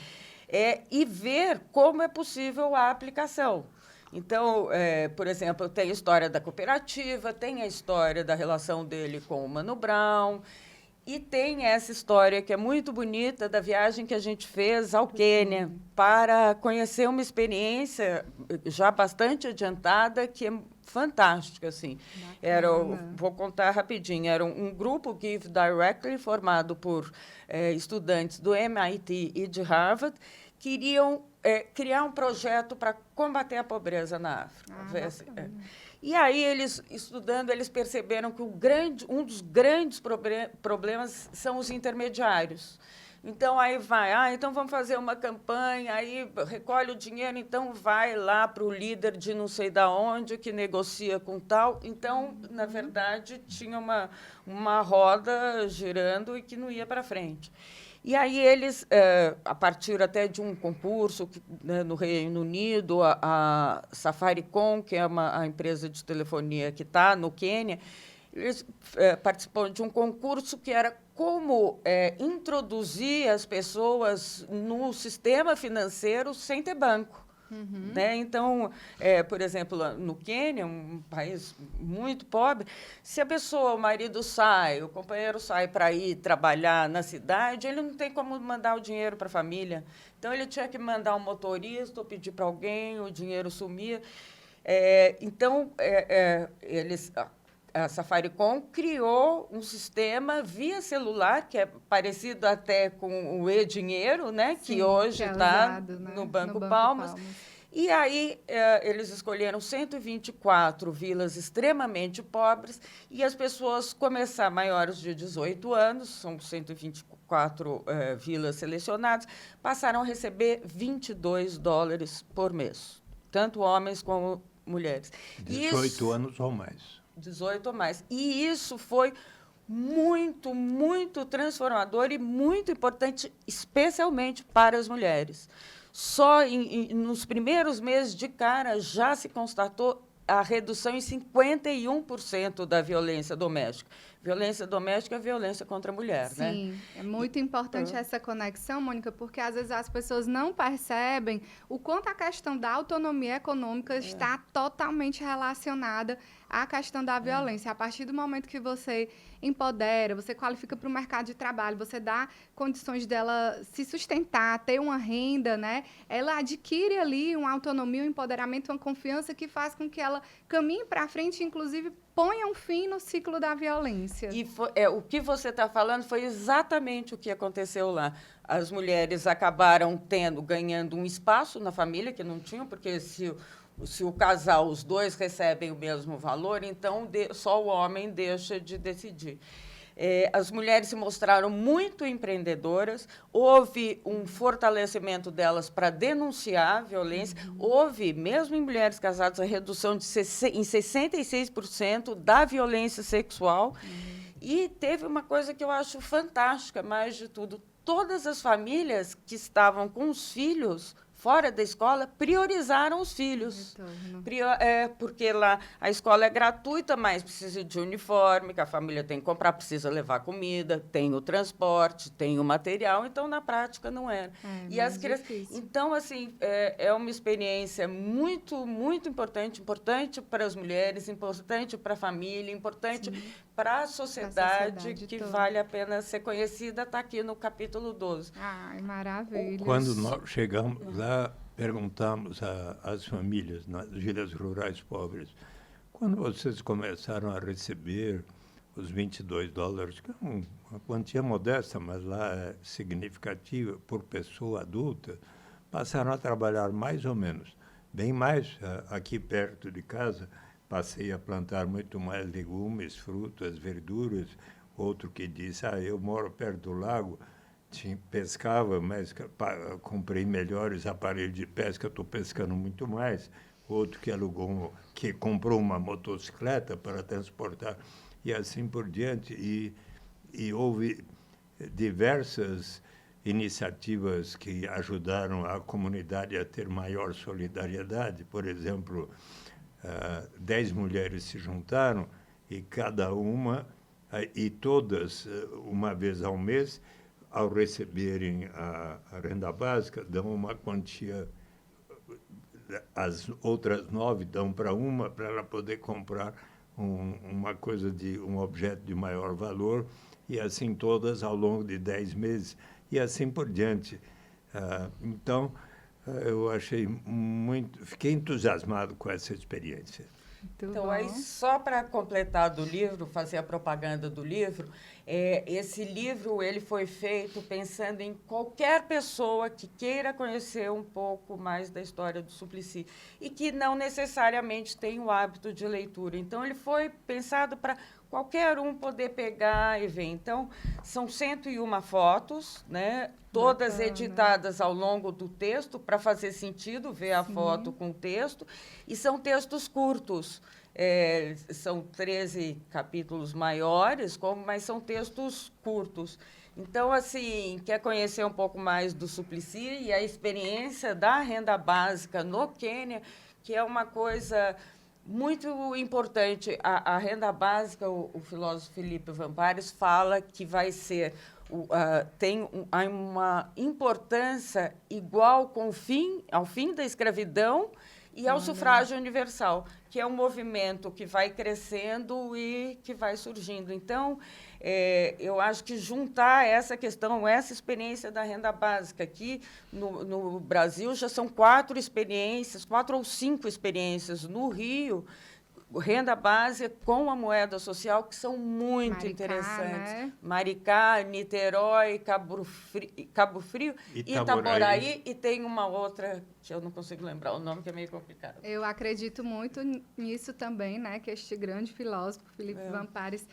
e ver como é possível a aplicação. Então, por exemplo, tem a história da cooperativa, tem a história da relação dele com o Mano Brown, e tem essa história que é muito bonita da viagem que a gente fez ao Quênia para conhecer uma experiência já bastante adiantada, que é fantástica, assim. Vou contar rapidinho. Era um grupo Give Directly formado por estudantes do MIT e de Harvard, queriam criar um projeto para combater a pobreza na África. E aí, estudando, eles perceberam que um dos grandes problemas são os intermediários. Então, aí então vamos fazer uma campanha, aí recolhe o dinheiro, então vai lá para o líder de não sei da onde, que negocia com tal. Então, na verdade, tinha uma roda girando e que não ia para frente. E aí eles, a partir até de um concurso no Reino Unido, a Safaricom, que é a empresa de telefonia que está no Quênia, eles participaram de um concurso que era como introduzir as pessoas no sistema financeiro sem ter banco. Né? Então, por exemplo, no Quênia, um país muito pobre, se a pessoa, o marido sai, o companheiro sai para ir trabalhar na cidade, ele não tem como mandar o dinheiro para a família. Então, ele tinha que mandar um motorista ou pedir para alguém, o dinheiro sumia. Então, a Safaricom criou um sistema via celular, que é parecido até com o e-dinheiro, né, que hoje está no Banco Palmas. E aí eles escolheram 124 vilas extremamente pobres e as pessoas começaram, maiores de 18 anos, são 124 vilas selecionadas, passaram a receber $22 por mês, tanto homens como mulheres. 18 anos ou mais. 18 ou mais. E isso foi muito, muito transformador e muito importante, especialmente para as mulheres. Só nos primeiros meses de cara já se constatou a redução em 51% da violência doméstica. Violência doméstica é violência contra a mulher, né? Sim, é muito importante essa conexão, Mônica, porque às vezes as pessoas não percebem o quanto a questão da autonomia econômica está totalmente relacionada à questão da violência. A partir do momento que você empodera, você qualifica para o mercado de trabalho, você dá condições dela se sustentar, ter uma renda, né? Ela adquire ali uma autonomia, um empoderamento, uma confiança que faz com que ela caminhe para frente, inclusive ponha um fim no ciclo da violência. E o que você está falando foi exatamente o que aconteceu lá. As mulheres acabaram ganhando um espaço na família que não tinham, porque se o casal, os dois recebem o mesmo valor, então só o homem deixa de decidir. As mulheres se mostraram muito empreendedoras, houve um fortalecimento delas para denunciar a violência, houve, mesmo em mulheres casadas, a redução em 66% da violência sexual, e teve uma coisa que eu acho fantástica, mais de tudo, todas as famílias que estavam com os filhos fora da escola, priorizaram os filhos. Porque lá a escola é gratuita, mas precisa de uniforme, que a família tem que comprar, precisa levar comida, tem o transporte, tem o material, então, na prática, não era. E as crianças... Então, assim, é uma experiência muito, muito importante para as mulheres, importante para a família, importante para a sociedade que toda vale a pena ser conhecida, está aqui no capítulo 12. Ai, maravilha. Quando nós chegamos lá, perguntamos às famílias nas vilas rurais pobres, quando vocês começaram a receber os $22, que é uma quantia modesta, mas lá é significativa por pessoa adulta, passaram a trabalhar mais ou menos, bem mais aqui perto de casa. Passei a plantar muito mais legumes, frutas, verduras. Outro que disse, eu moro perto do lago, pescava, mas comprei melhores aparelhos de pesca, estou pescando muito mais. Outro que comprou uma motocicleta para transportar, e assim por diante. E houve diversas iniciativas que ajudaram a comunidade a ter maior solidariedade. Por exemplo, 10 mulheres se juntaram e cada uma, e todas, uma vez ao mês, ao receberem a renda básica, dão uma quantia, as outras 9 dão para ela poder comprar uma coisa um objeto de maior valor, e assim todas ao longo de 10 meses, e assim por diante. Então, eu fiquei entusiasmado com essa experiência. Então, aí, só para completar do livro, fazer a propaganda do livro, esse livro ele foi feito pensando em qualquer pessoa que queira conhecer um pouco mais da história do Suplicy e que não necessariamente tem o hábito de leitura. Então, ele foi pensado para qualquer um poder pegar e ver. Então, são 101 fotos, né? Todas editadas ao longo do texto, para fazer sentido ver a foto com o texto. E são textos curtos. São 13 capítulos maiores, mas são textos curtos. Então, assim, quer conhecer um pouco mais do Suplicy e a experiência da renda básica no Quênia, que é uma coisa muito importante. A renda básica, o filósofo Felipe Van Parijs fala que vai ser... tem uma importância igual ao fim da escravidão e ao sufrágio universal, que é um movimento que vai crescendo e que vai surgindo. Então, eu acho que juntar essa questão, essa experiência da renda básica aqui no Brasil, já são 4 ou 5 experiências. No Rio, renda básica com a moeda social, que são muito Maricá, interessantes. né? Maricá, Niterói, Cabo Frio, Itaboraí, e tem uma outra que eu não consigo lembrar o nome, que é meio complicado. Eu acredito muito nisso também, né? Que este grande filósofo, Felipe Van Pares,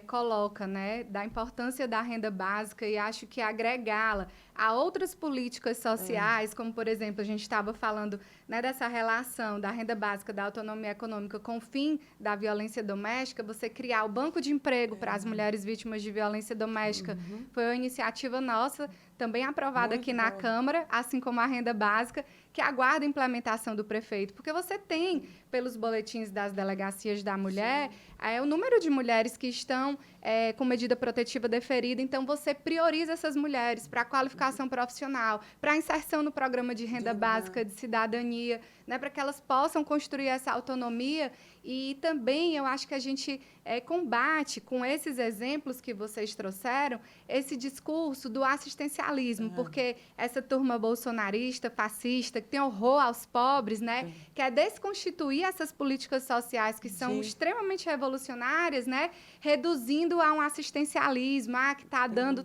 coloca, né? Da importância da renda básica, e acho que agregá-la a outras políticas sociais, como, por exemplo, a gente estava falando, né, dessa relação da renda básica, da autonomia econômica com o fim da violência doméstica, você criar o banco de emprego para as mulheres vítimas de violência doméstica. Foi uma iniciativa nossa, também aprovada aqui na Câmara, assim como a renda básica, que aguarda a implementação do prefeito. Porque você tem, pelos boletins das delegacias da mulher, o número de mulheres que estão com medida protetiva deferida. Então, você prioriza essas mulheres para a qualificação profissional, para a inserção no programa de renda básica de cidadania, né, para que elas possam construir essa autonomia. E também eu acho que a gente combate, com esses exemplos que vocês trouxeram, esse discurso do assistencialismo, porque essa turma bolsonarista, fascista, que tem horror aos pobres, né, quer desconstituir essas políticas sociais que são extremamente revolucionárias, né, reduzindo a um assistencialismo, que está dando.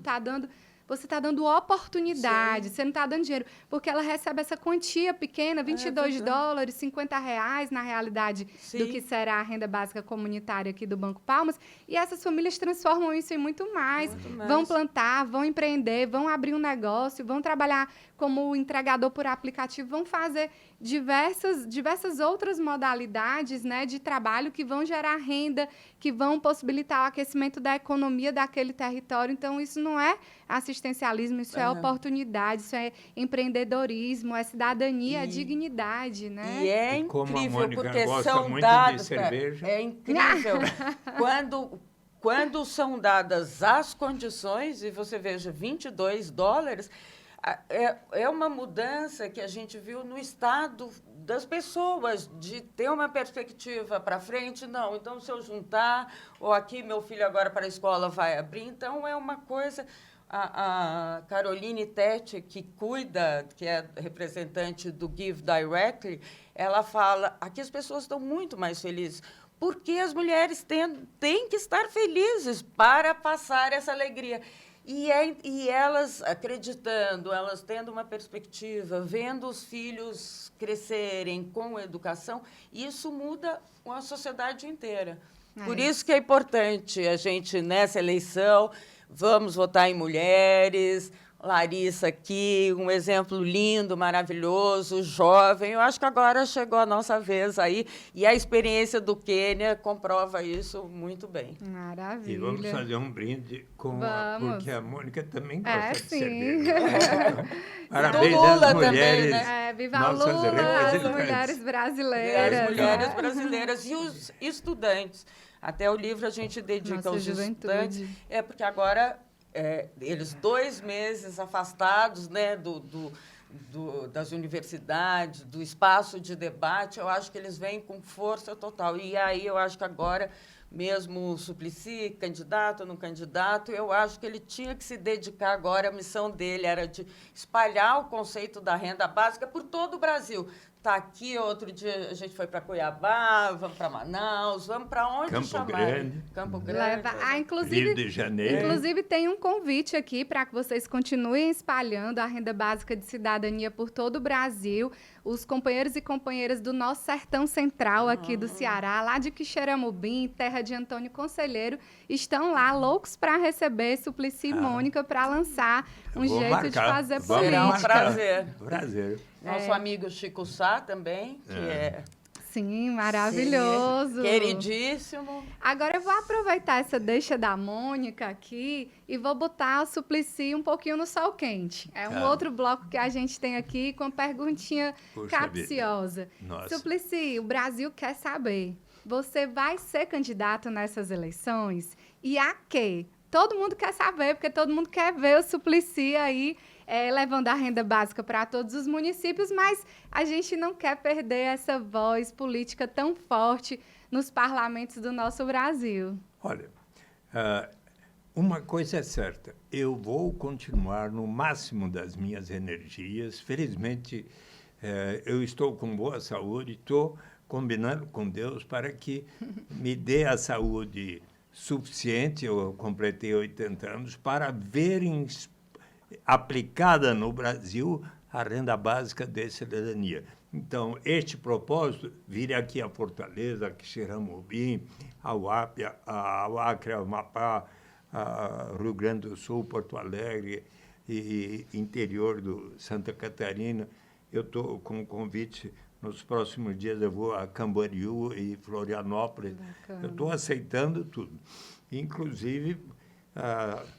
Você está dando oportunidade, você não está dando dinheiro, porque ela recebe essa quantia pequena, $22, R$50, na realidade, do que será a renda básica comunitária aqui do Banco Palmas, e essas famílias transformam isso em muito mais. Vão plantar, vão empreender, vão abrir um negócio, vão trabalhar como entregador por aplicativo, vão fazer diversas outras modalidades, né, de trabalho que vão gerar renda, que vão possibilitar o aquecimento da economia daquele território. Então, isso não é assistencialismo, isso é oportunidade, isso é empreendedorismo, é cidadania, é dignidade, né? E é incrível, porque são dados... É incrível. Quando são dadas as condições, e você veja, $22... É uma mudança que a gente viu no estado das pessoas, de ter uma perspectiva para frente. Não, então, se eu juntar, ou aqui meu filho agora para a escola vai abrir, então é uma coisa... A Caroline Tete, que cuida, que é representante do Give Directly, ela fala, aqui as pessoas estão muito mais felizes, porque as mulheres têm que estar felizes para passar essa alegria. E elas acreditando, elas tendo uma perspectiva, vendo os filhos crescerem com educação, isso muda a sociedade inteira. Por isso que é importante a gente, nessa eleição, vamos votar em mulheres. Larissa aqui, um exemplo lindo, maravilhoso, jovem. Eu acho que agora chegou a nossa vez aí, e a experiência do Quênia comprova isso muito bem. Maravilha. E vamos fazer um brinde porque a Mônica também gosta de sim. cerveja. Parabéns do Lula às mulheres. Também, né? Viva Lula, as mulheres brasileiras. As mulheres brasileiras e os estudantes. Até o livro a gente dedica aos estudantes. Porque agora... eles 2 meses afastados, né, das universidades, do espaço de debate, eu acho que eles vêm com força total. E aí eu acho que agora, mesmo o Suplicy, candidato ou não candidato, eu acho que ele tinha que se dedicar agora, a missão dele era de espalhar o conceito da renda básica por todo o Brasil. Está aqui, outro dia a gente foi para Cuiabá, vamos para Manaus, vamos para onde Campo Grande. Inclusive, Rio de Janeiro. Inclusive, tem um convite aqui para que vocês continuem espalhando a renda básica de cidadania por todo o Brasil. Os companheiros e companheiras do nosso sertão central aqui do Ceará, lá de Quixeramobim, terra de Antônio Conselheiro, estão lá loucos para receber Suplicy e Mônica para lançar jeito de fazer política. Será um prazer. Prazer. Nosso amigo Chico Sá também, que é... Sim, maravilhoso. Sim, queridíssimo. Agora eu vou aproveitar essa deixa da Mônica aqui e vou botar o Suplicy um pouquinho no sol quente. É um outro bloco que a gente tem aqui com perguntinha capciosa. Suplicy, o Brasil quer saber, você vai ser candidato nessas eleições? E a quê? Todo mundo quer saber, porque todo mundo quer ver o Suplicy aí levando a renda básica para todos os municípios, mas a gente não quer perder essa voz política tão forte nos parlamentos do nosso Brasil. Olha, uma coisa é certa, eu vou continuar no máximo das minhas energias. Felizmente, eu estou com boa saúde, estou combinando com Deus para que me dê a saúde suficiente, eu completei 80 anos, para ver aplicada no Brasil a renda básica de cidadania. Então, este propósito, vir aqui a Fortaleza, a Quixeramobim, ao Acre, ao Amapá, a Rio Grande do Sul, Porto Alegre e interior do Santa Catarina. Eu estou com um convite, nos próximos dias eu vou a Camboriú e Florianópolis. Bacana. Eu estou aceitando tudo, inclusive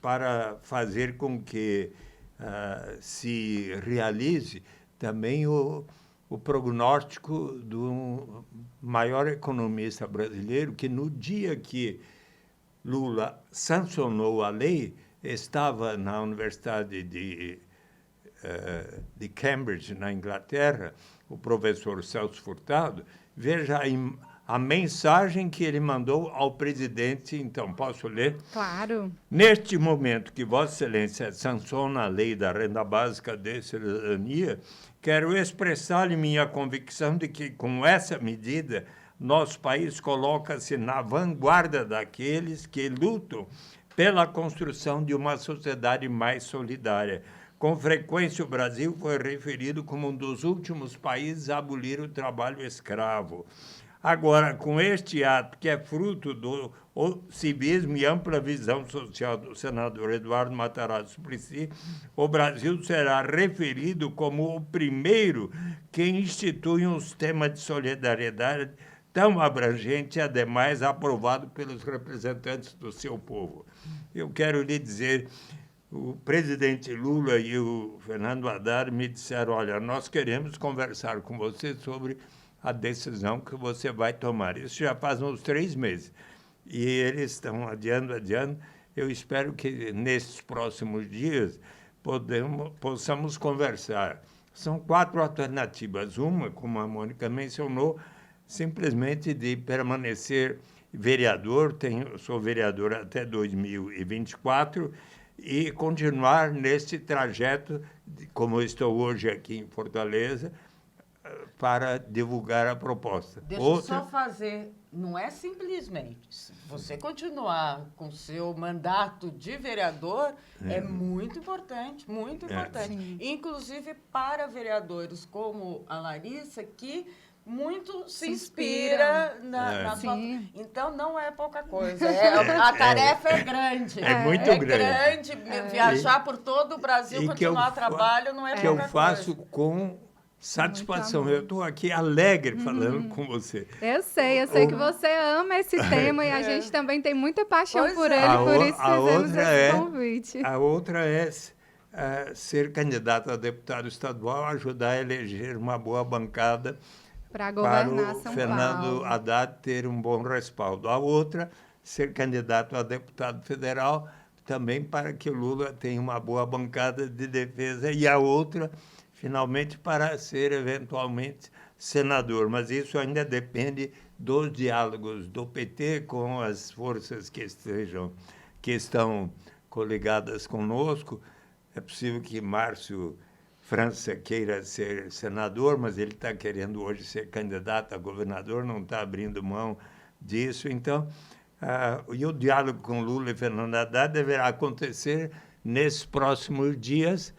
para fazer com que se realize também o prognóstico do maior economista brasileiro, que no dia que Lula sancionou a lei, estava na Universidade de Cambridge, na Inglaterra, o professor Celso Furtado. Veja a mensagem que ele mandou ao presidente. Então, posso ler? Claro. Neste momento que Vossa Excelência sanciona a lei da renda básica de cidadania, quero expressar-lhe minha convicção de que, com essa medida, nosso país coloca-se na vanguarda daqueles que lutam pela construção de uma sociedade mais solidária. Com frequência, o Brasil foi referido como um dos últimos países a abolir o trabalho escravo. Agora, com este ato, que é fruto do civismo e ampla visão social do senador Eduardo Matarazzo Suplicy, o Brasil será referido como o primeiro que institui um sistema de solidariedade tão abrangente e, ademais, aprovado pelos representantes do seu povo. Eu quero lhe dizer, o presidente Lula e o Fernando Haddad me disseram, olha, nós queremos conversar com você sobre a decisão que você vai tomar. Isso já faz uns 3 meses. E eles estão adiando. Eu espero que, nesses próximos dias, possamos conversar. São 4 alternativas. Uma, como a Mônica mencionou, simplesmente de permanecer vereador, sou vereador até 2024, e continuar nesse trajeto, como estou hoje aqui em Fortaleza, para divulgar a proposta. Deixa eu só fazer, não é simplesmente, se você continuar com seu mandato de vereador, é muito importante, muito importante. Sim. Inclusive para vereadores como a Larissa, que muito se inspira na sua... Então, não é pouca coisa. A tarefa é grande. É muito grande. Viajar por todo o Brasil, continuar trabalho, não é pouca coisa. Que eu faço com satisfação. Eu estou aqui alegre falando com você. Eu sei que você ama esse tema e a gente também tem muita paixão por ele, por isso fizemos esse convite. A outra é ser candidato a deputado estadual, ajudar a eleger uma boa bancada para governar o São Fernando Paulo. Haddad ter um bom respaldo. A outra, ser candidato a deputado federal, também para que o Lula tenha uma boa bancada de defesa. E a outra, finalmente, para ser, eventualmente, senador. Mas isso ainda depende dos diálogos do PT com as forças que estão coligadas conosco. É possível que Márcio França queira ser senador, mas ele está querendo hoje ser candidato a governador, não está abrindo mão disso. Então, e o diálogo com Lula e Fernando Haddad deverá acontecer nesses próximos dias,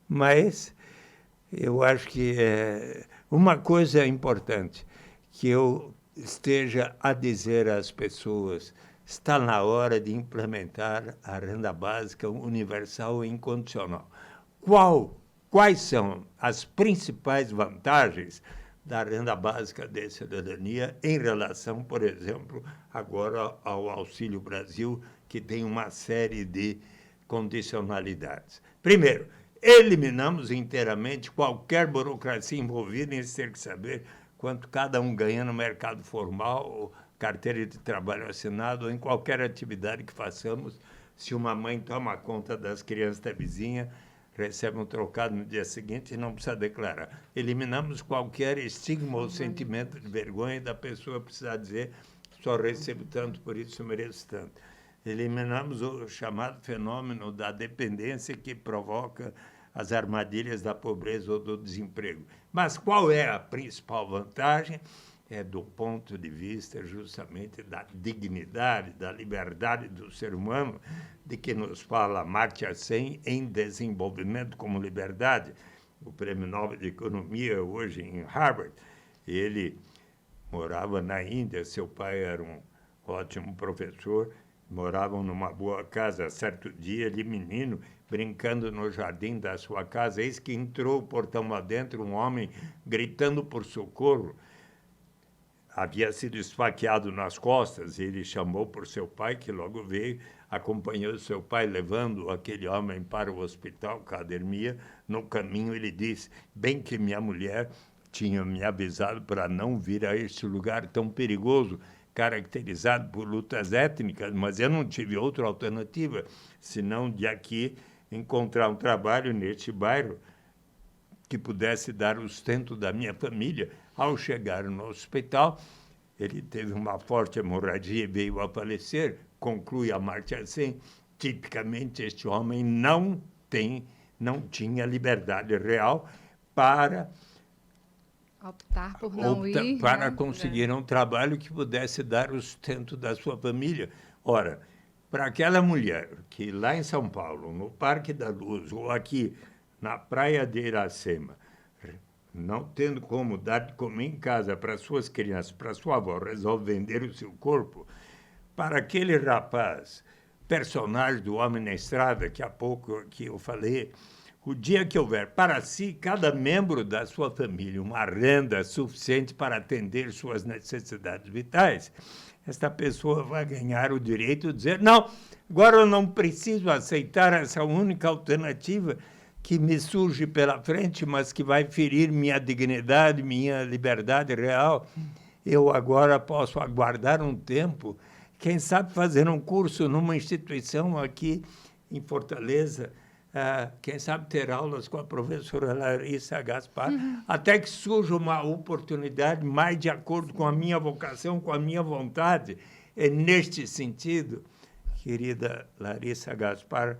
mas eu acho que uma coisa importante que eu esteja a dizer às pessoas: está na hora de implementar a renda básica universal e incondicional. Quais são as principais vantagens da renda básica de cidadania em relação, por exemplo, agora ao Auxílio Brasil, que tem uma série de condicionalidades? Primeiro, eliminamos inteiramente qualquer burocracia envolvida em ter que saber quanto cada um ganha no mercado formal, ou carteira de trabalho assinado, ou em qualquer atividade que façamos. Se uma mãe toma conta das crianças da vizinha, recebe um trocado no dia seguinte e não precisa declarar. Eliminamos qualquer estigma ou sentimento de vergonha da pessoa precisar dizer: só recebo tanto, por isso mereço tanto. Eliminamos o chamado fenômeno da dependência, que provoca as armadilhas da pobreza ou do desemprego. Mas qual é a principal vantagem? é do ponto de vista justamente da dignidade, da liberdade do ser humano, de que nos fala Amartya Sen em Desenvolvimento como Liberdade, o Prêmio Nobel de Economia hoje em Harvard. Ele morava na Índia, seu pai era um ótimo professor, moravam numa boa casa. Certo dia, ele, menino, brincando no jardim da sua casa, eis que entrou portão adentro um homem gritando por socorro. Havia sido esfaqueado nas costas, e ele chamou por seu pai, que logo veio, acompanhou seu pai, levando aquele homem para o hospital Cadernea. No caminho, ele disse, bem que minha mulher tinha me avisado para não vir a este lugar tão perigoso, caracterizado por lutas étnicas, mas eu não tive outra alternativa, senão de aqui encontrar um trabalho neste bairro que pudesse dar o sustento da minha família. Ao chegar no hospital, ele teve uma forte hemorragia e veio a falecer. Conclui Amartya Sen, tipicamente este homem não tinha liberdade real para optar por não ir, para conseguir um trabalho que pudesse dar o sustento da sua família. Ora, para aquela mulher que lá em São Paulo, no Parque da Luz, ou aqui na praia de Iracema, não tendo como dar de comer em casa para suas crianças, para sua avó, resolve vender o seu corpo, para aquele rapaz, personagem do Homem na Estrada, que há pouco que eu falei, o dia que houver para si, cada membro da sua família, uma renda suficiente para atender suas necessidades vitais, esta pessoa vai ganhar o direito de dizer, não, agora eu não preciso aceitar essa única alternativa que me surge pela frente, mas que vai ferir minha dignidade, minha liberdade real. Eu agora posso aguardar um tempo, quem sabe fazer um curso numa instituição aqui em Fortaleza, quem sabe ter aulas com a professora Larissa Gaspar, até que surja uma oportunidade mais de acordo com a minha vocação, com a minha vontade. É neste sentido, querida Larissa Gaspar,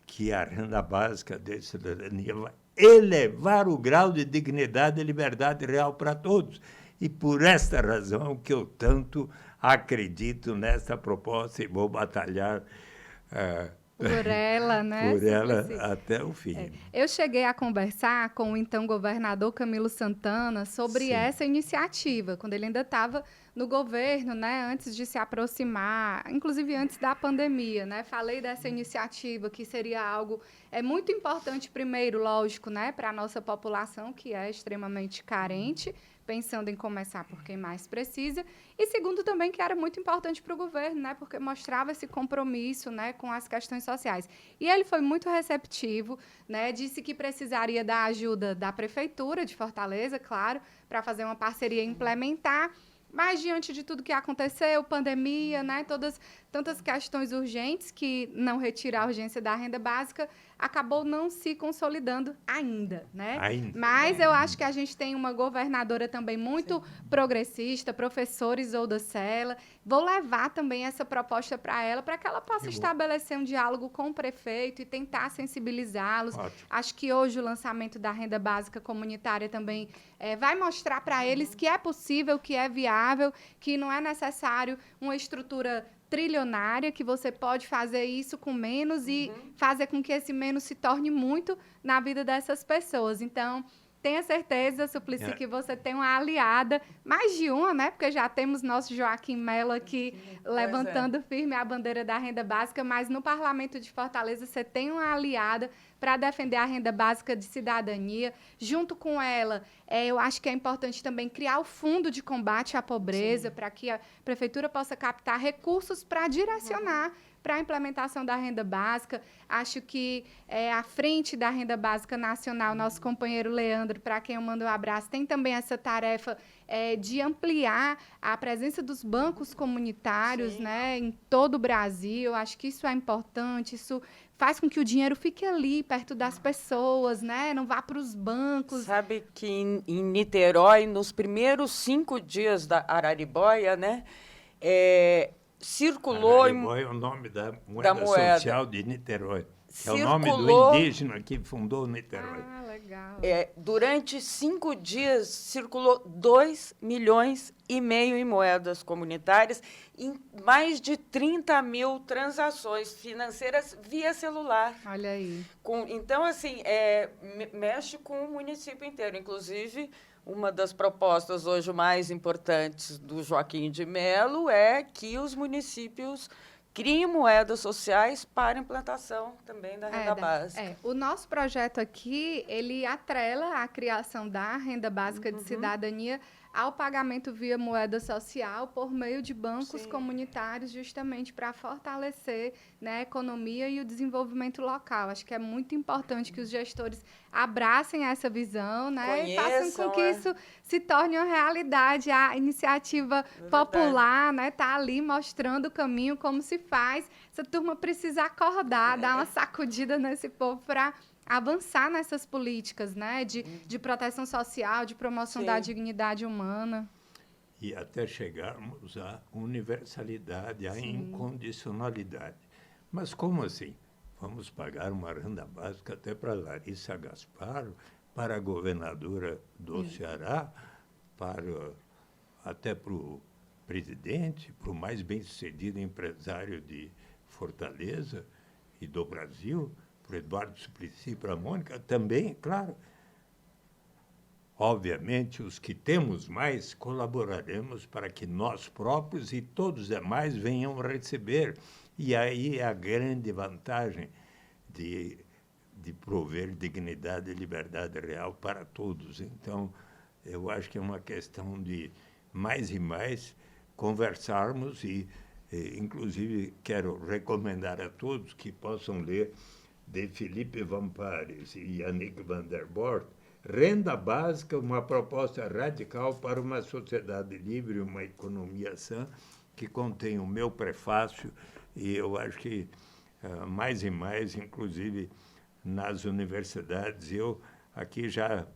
que a renda básica da cidadania vai elevar o grau de dignidade e liberdade real para todos. E por esta razão que eu tanto acredito nessa proposta e vou batalhar por ela, né? Por ela até o fim. Eu cheguei a conversar com o então governador Camilo Santana sobre essa iniciativa, quando ele ainda estava no governo, né? Antes de se aproximar, inclusive antes da pandemia, né? Falei dessa iniciativa que seria algo muito importante, primeiro, lógico, né? Para a nossa população, que é extremamente carente, pensando em começar por quem mais precisa, e segundo também que era muito importante para o governo, né, porque mostrava esse compromisso, né, com as questões sociais. E ele foi muito receptivo, né, disse que precisaria da ajuda da Prefeitura de Fortaleza, claro, para fazer uma parceria e implementar, mas diante de tudo que aconteceu, pandemia, né, tantas questões urgentes que não retirar a urgência da renda básica, acabou não se consolidando ainda, né? Mas eu acho que a gente tem uma governadora também muito progressista, professora Isolda Sela. Vou levar também essa proposta para ela, para que ela possa estabelecer um diálogo com o prefeito e tentar sensibilizá-los. Acho que hoje o lançamento da renda básica comunitária também vai mostrar para eles que é possível, que é viável, que não é necessário uma estrutura trilionária, que você pode fazer isso com menos e fazer com que esse menos se torne muito na vida dessas pessoas. Então, tenha certeza, Suplicy, que você tem uma aliada, mais de uma, né? Porque já temos nosso Joaquim Mello aqui levantando firme a bandeira da renda básica, mas no Parlamento de Fortaleza você tem uma aliada para defender a renda básica de cidadania. Junto com ela, eu acho que é importante também criar o Fundo de Combate à Pobreza, para que a Prefeitura possa captar recursos para direcionar para a implementação da renda básica. Acho que à frente da renda básica nacional, nosso companheiro Leandro, para quem eu mando um abraço, tem também essa tarefa de ampliar a presença dos bancos comunitários, né, em todo o Brasil. Acho que isso é importante, isso faz com que o dinheiro fique ali, perto das pessoas, né, não vá para os bancos. Sabe que em Niterói, nos primeiros 5 dias da Araribóia, né, circulou... Araribóia é o nome da moeda social de Niterói. É o nome do circulou... indígena que fundou Niterói. Ah, legal. Durante 5 dias, circulou 2,5 milhões em moedas comunitárias, em mais de 30 mil transações financeiras via celular. Olha aí. Então, assim, mexe com o município inteiro. Inclusive, uma das propostas hoje mais importantes do Joaquim de Mello é que os municípios criem moedas sociais para implantação também da renda básica. O nosso projeto aqui, ele atrela a criação da renda básica de cidadania ao pagamento via moeda social por meio de bancos comunitários, justamente para fortalecer, né, a economia e o desenvolvimento local. Acho que é muito importante que os gestores abracem essa visão, né, e façam com que isso se torne uma realidade. A iniciativa popular, né, tá ali mostrando o caminho, como se faz. Essa turma precisa acordar, dar uma sacudida nesse povo para avançar nessas políticas, né, de proteção social, de promoção da dignidade humana. E até chegarmos à universalidade, à incondicionalidade. Mas como assim? Vamos pagar uma renda básica até para Larissa Gaspar, para a governadora do Ceará, até para o presidente, para o mais bem-sucedido empresário de Fortaleza e do Brasil, para o Eduardo Suplicy, para a Mônica, também, claro. Obviamente, os que temos mais, colaboraremos para que nós próprios e todos os demais venham receber. E aí é a grande vantagem de prover dignidade e liberdade real para todos. Então, eu acho que é uma questão de mais e mais conversarmos inclusive, quero recomendar a todos que possam ler de Felipe Van Pares e Yannick van der Bort, Renda Básica, uma proposta radical para uma sociedade livre, uma economia sã, que contém o meu prefácio, e eu acho que mais e mais, inclusive nas universidades. Eu aqui já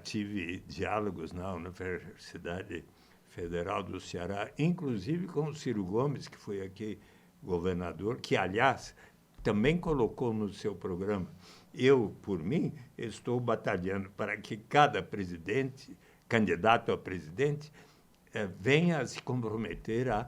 tive diálogos na Universidade Federal do Ceará, inclusive com o Ciro Gomes, que foi aqui governador, que, aliás, também colocou no seu programa. Eu, por mim, estou batalhando para que cada presidente, candidato a presidente, venha a se comprometer a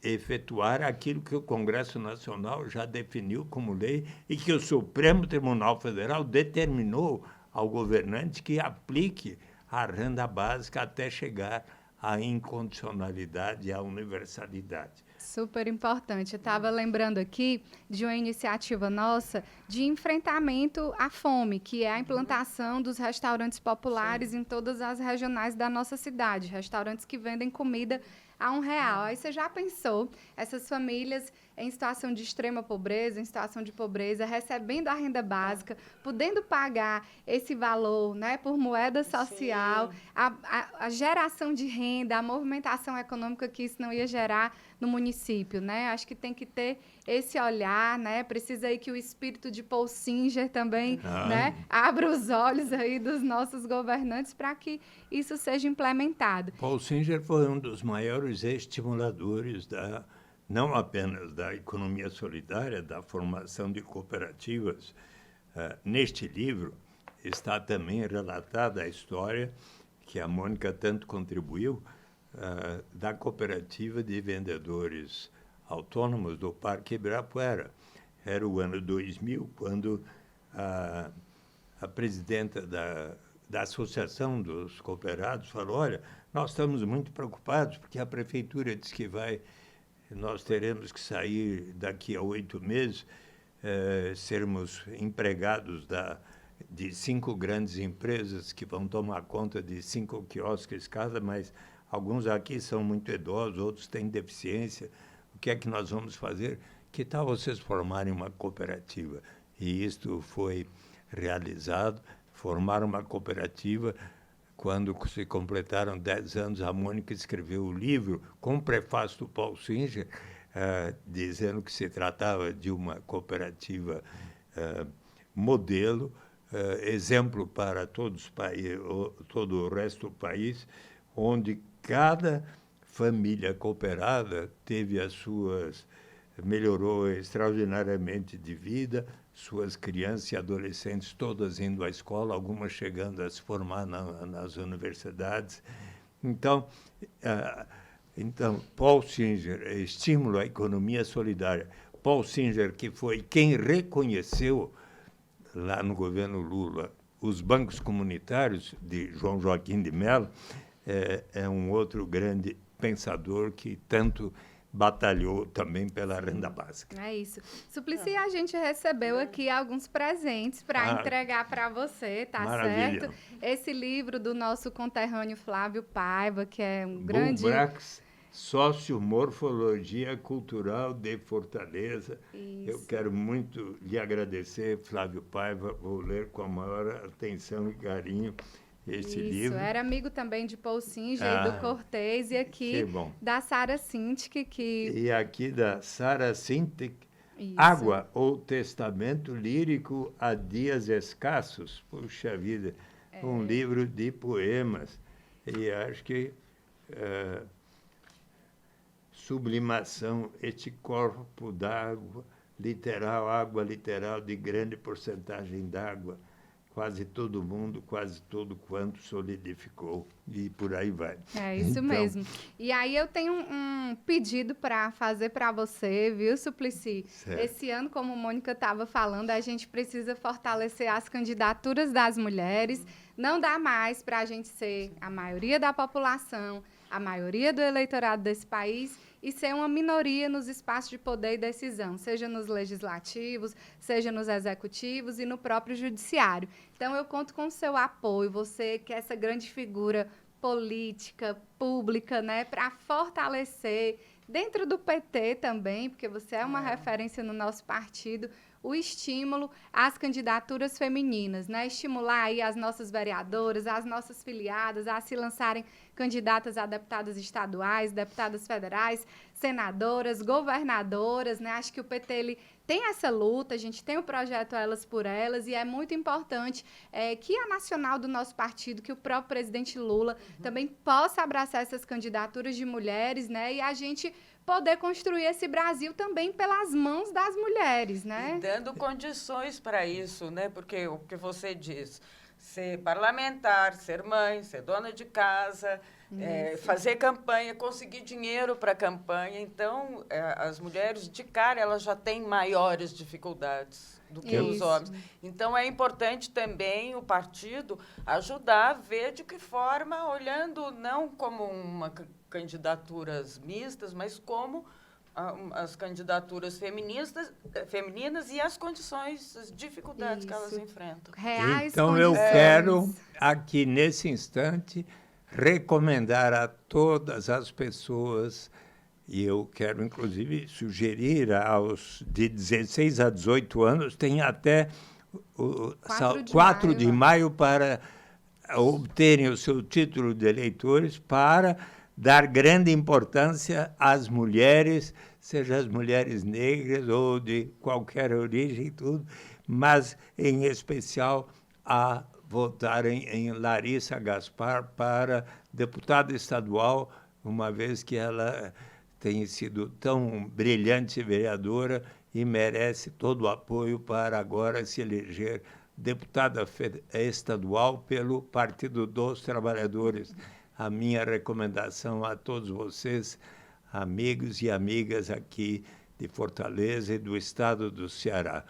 efetuar aquilo que o Congresso Nacional já definiu como lei e que o Supremo Tribunal Federal determinou ao governante que aplique a renda básica até chegar à incondicionalidade e à universalidade. Super importante. Eu estava lembrando aqui de uma iniciativa nossa de enfrentamento à fome, que é a implantação dos restaurantes populares em todas as regionais da nossa cidade, restaurantes que vendem comida a R$1. Aí você já pensou, essas famílias em situação de extrema pobreza, em situação de pobreza, recebendo a renda básica, podendo pagar esse valor, né, por moeda social, a geração de renda, a movimentação econômica que isso não ia gerar no município, né? Acho que tem que ter esse olhar, né? Precisa aí que o espírito de Paul Singer também, né, abra os olhos aí dos nossos governantes para que isso seja implementado. Paul Singer foi um dos maiores estimuladores não apenas da economia solidária, da formação de cooperativas. Neste livro está também relatada a história que a Mônica tanto contribuiu, da cooperativa de vendedores autônomos do Parque Ibirapuera. Era o ano 2000, quando a presidenta da Associação dos Cooperados falou: olha, nós estamos muito preocupados porque a prefeitura diz que nós teremos que sair daqui a 8 meses, sermos empregados de 5 grandes empresas que vão tomar conta de 5 quiosques cada, mas alguns aqui são muito idosos, outros têm deficiência. O que é que nós vamos fazer? Que tal vocês formarem uma cooperativa? E isto foi realizado, formaram uma cooperativa. Quando se completaram 10 anos, a Mônica escreveu o livro com o prefácio do Paul Singer, dizendo que se tratava de uma cooperativa modelo, exemplo para todo o resto do país, onde cada família cooperada melhorou extraordinariamente de vida, suas crianças e adolescentes todas indo à escola, algumas chegando a se formar nas universidades. Então, Paul Singer, estímulo à economia solidária. Paul Singer, que foi quem reconheceu, lá no governo Lula, os bancos comunitários de João Joaquim de Mello, é um outro grande pensador que tanto batalhou também pela renda básica. É isso. Suplicy, a gente recebeu aqui alguns presentes para entregar para você, tá maravilha. certo? Esse livro do nosso conterrâneo Flávio Paiva, que é um grande... Bulbrax, Sociomorfologia Cultural de Fortaleza. Isso. Eu quero muito lhe agradecer, Flávio Paiva. Vou ler com a maior atenção e carinho esse livro. Era amigo também de Paul Singer e do Cortez, e aqui da Sara Sintic. E aqui da Sara Sintic, Água ou Testamento Lírico a Dias Escassos. Puxa vida, um livro de poemas. E acho que sublimação, este corpo d'água, literal, água literal de grande porcentagem d'água, quase todo mundo, quase todo quanto solidificou, e por aí vai. É isso mesmo. E aí eu tenho um pedido para fazer para você, viu, Suplicy? Certo. Esse ano, como a Mônica estava falando, a gente precisa fortalecer as candidaturas das mulheres. Não dá mais para a gente ser a maioria da população, a maioria do eleitorado desse país e ser uma minoria nos espaços de poder e decisão, seja nos legislativos, seja nos executivos e no próprio judiciário. Então, eu conto com o seu apoio, você que é essa grande figura política, pública, né, para fortalecer, dentro do PT também, porque você é uma referência no nosso partido, o estímulo às candidaturas femininas, né? Estimular aí as nossas vereadoras, as nossas filiadas a se lançarem candidatas a deputadas estaduais, deputadas federais, senadoras, governadoras, né? Acho que o PT ele tem essa luta, a gente tem o projeto Elas por Elas e é muito importante que a nacional do nosso partido, que o próprio presidente Lula também possa abraçar essas candidaturas de mulheres, né? E a gente poder construir esse Brasil também pelas mãos das mulheres, né? E dando condições para isso, né? Porque o que você diz, ser parlamentar, ser mãe, ser dona de casa, fazer campanha, conseguir dinheiro para a campanha. Então, as mulheres, de cara, elas já têm maiores dificuldades do que os homens. Então, é importante também o partido ajudar a ver de que forma, olhando não como uma candidaturas mistas, mas como as candidaturas femininas e as condições, as dificuldades que elas enfrentam. Reais então, condições. eu quero, aqui nesse instante, recomendar a todas as pessoas, e eu quero, inclusive, sugerir aos de 16 a 18 anos, tem até 4 de maio para obterem o seu título de eleitores, para dar grande importância às mulheres, seja as mulheres negras ou de qualquer origem e tudo, mas, em especial, a votarem em Larissa Gaspar para deputada estadual, uma vez que ela tem sido tão brilhante vereadora e merece todo o apoio para agora se eleger deputada estadual pelo Partido dos Trabalhadores. A minha recomendação a todos vocês, amigos e amigas aqui de Fortaleza e do estado do Ceará.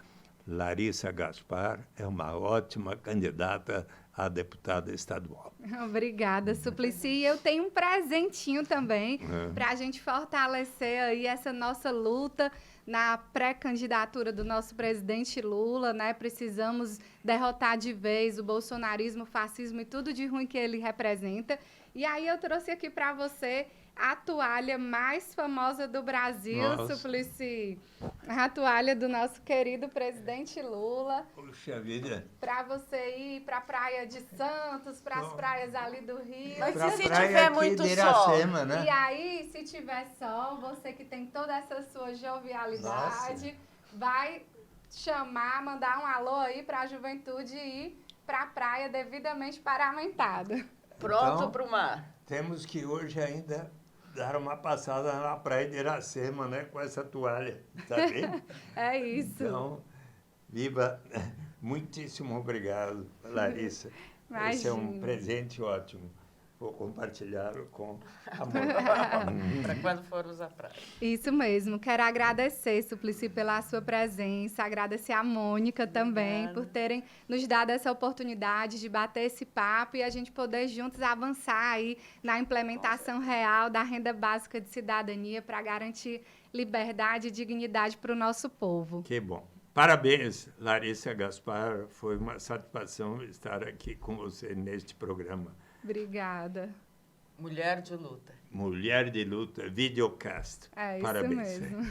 Larissa Gaspar é uma ótima candidata a deputada estadual. Obrigada, Suplicy. Eu tenho um presentinho também para a gente fortalecer aí essa nossa luta na pré-candidatura do nosso presidente Lula, né? Precisamos derrotar de vez o bolsonarismo, o fascismo e tudo de ruim que ele representa. E aí eu trouxe aqui para você a toalha mais famosa do Brasil, Suplicy. A toalha do nosso querido presidente Lula. Puxa vida. Para você ir para a praia de Santos, para as praias ali do Rio. Mas e se tiver muito sol? Né? E aí, se tiver sol, você que tem toda essa sua jovialidade, vai chamar, mandar um alô aí para a juventude ir para a praia devidamente paramentada. Pronto para o mar. Temos que hoje ainda dar uma passada na praia de Iracema, né, com essa toalha, tá bem? É isso. Então, Viva! Muitíssimo obrigado, Larissa. Esse é um Imagina. presente ótimo. Vou compartilhá-lo com a Mônica. Para quando for usar praia. Isso mesmo. Quero agradecer, Suplicy, pela sua presença, agradecer a Mônica também Obrigada. por terem nos dado essa oportunidade de bater esse papo e a gente poder juntos avançar aí na implementação real da renda básica de cidadania para garantir liberdade e dignidade para o nosso povo. Que bom. Parabéns, Larissa Gaspar. Foi uma satisfação estar aqui com você neste programa. Obrigada. Mulher de luta. Mulher de Luta, videocast. É isso Parabéns. mesmo.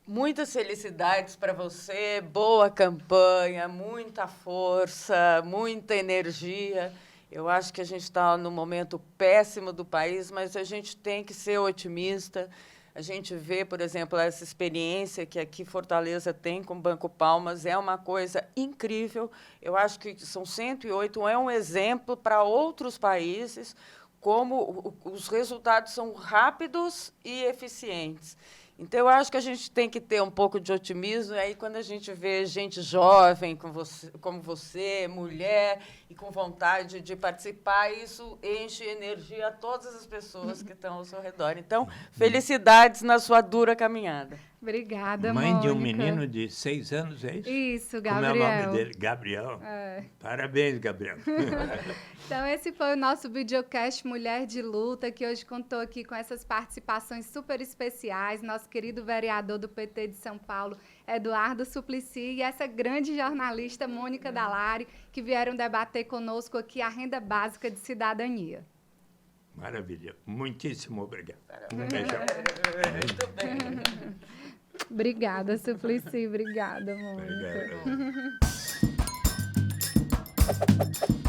Muitas felicidades para você, boa campanha, muita força, muita energia. Eu acho que a gente está num momento péssimo do país, mas a gente tem que ser otimista. A gente vê, por exemplo, essa experiência que aqui Fortaleza tem com o Banco Palmas, é uma coisa incrível. Eu acho que são 108, é um exemplo para outros países, como os resultados são rápidos e eficientes. Então, eu acho que a gente tem que ter um pouco de otimismo. E aí, quando a gente vê gente jovem como você, mulher, e com vontade de participar, isso enche energia a todas as pessoas que estão ao seu redor. Então, felicidades na sua dura caminhada. Obrigada, Mãe de um Mônica. menino de 6 anos, é isso? Isso, Como Gabriel. é o nome dele? Gabriel. É. Parabéns, Gabriel. Então, esse foi o nosso videocast Mulher de Luta, que hoje contou aqui com essas participações super especiais, nosso querido vereador do PT de São Paulo, Eduardo Suplicy, e essa grande jornalista, Mônica Dalari, que vieram debater conosco aqui a renda básica de cidadania. Maravilha. Muitíssimo obrigado. Um beijão. Muito bem. Obrigada, Suplicy. Obrigada, Mônica. Obrigado.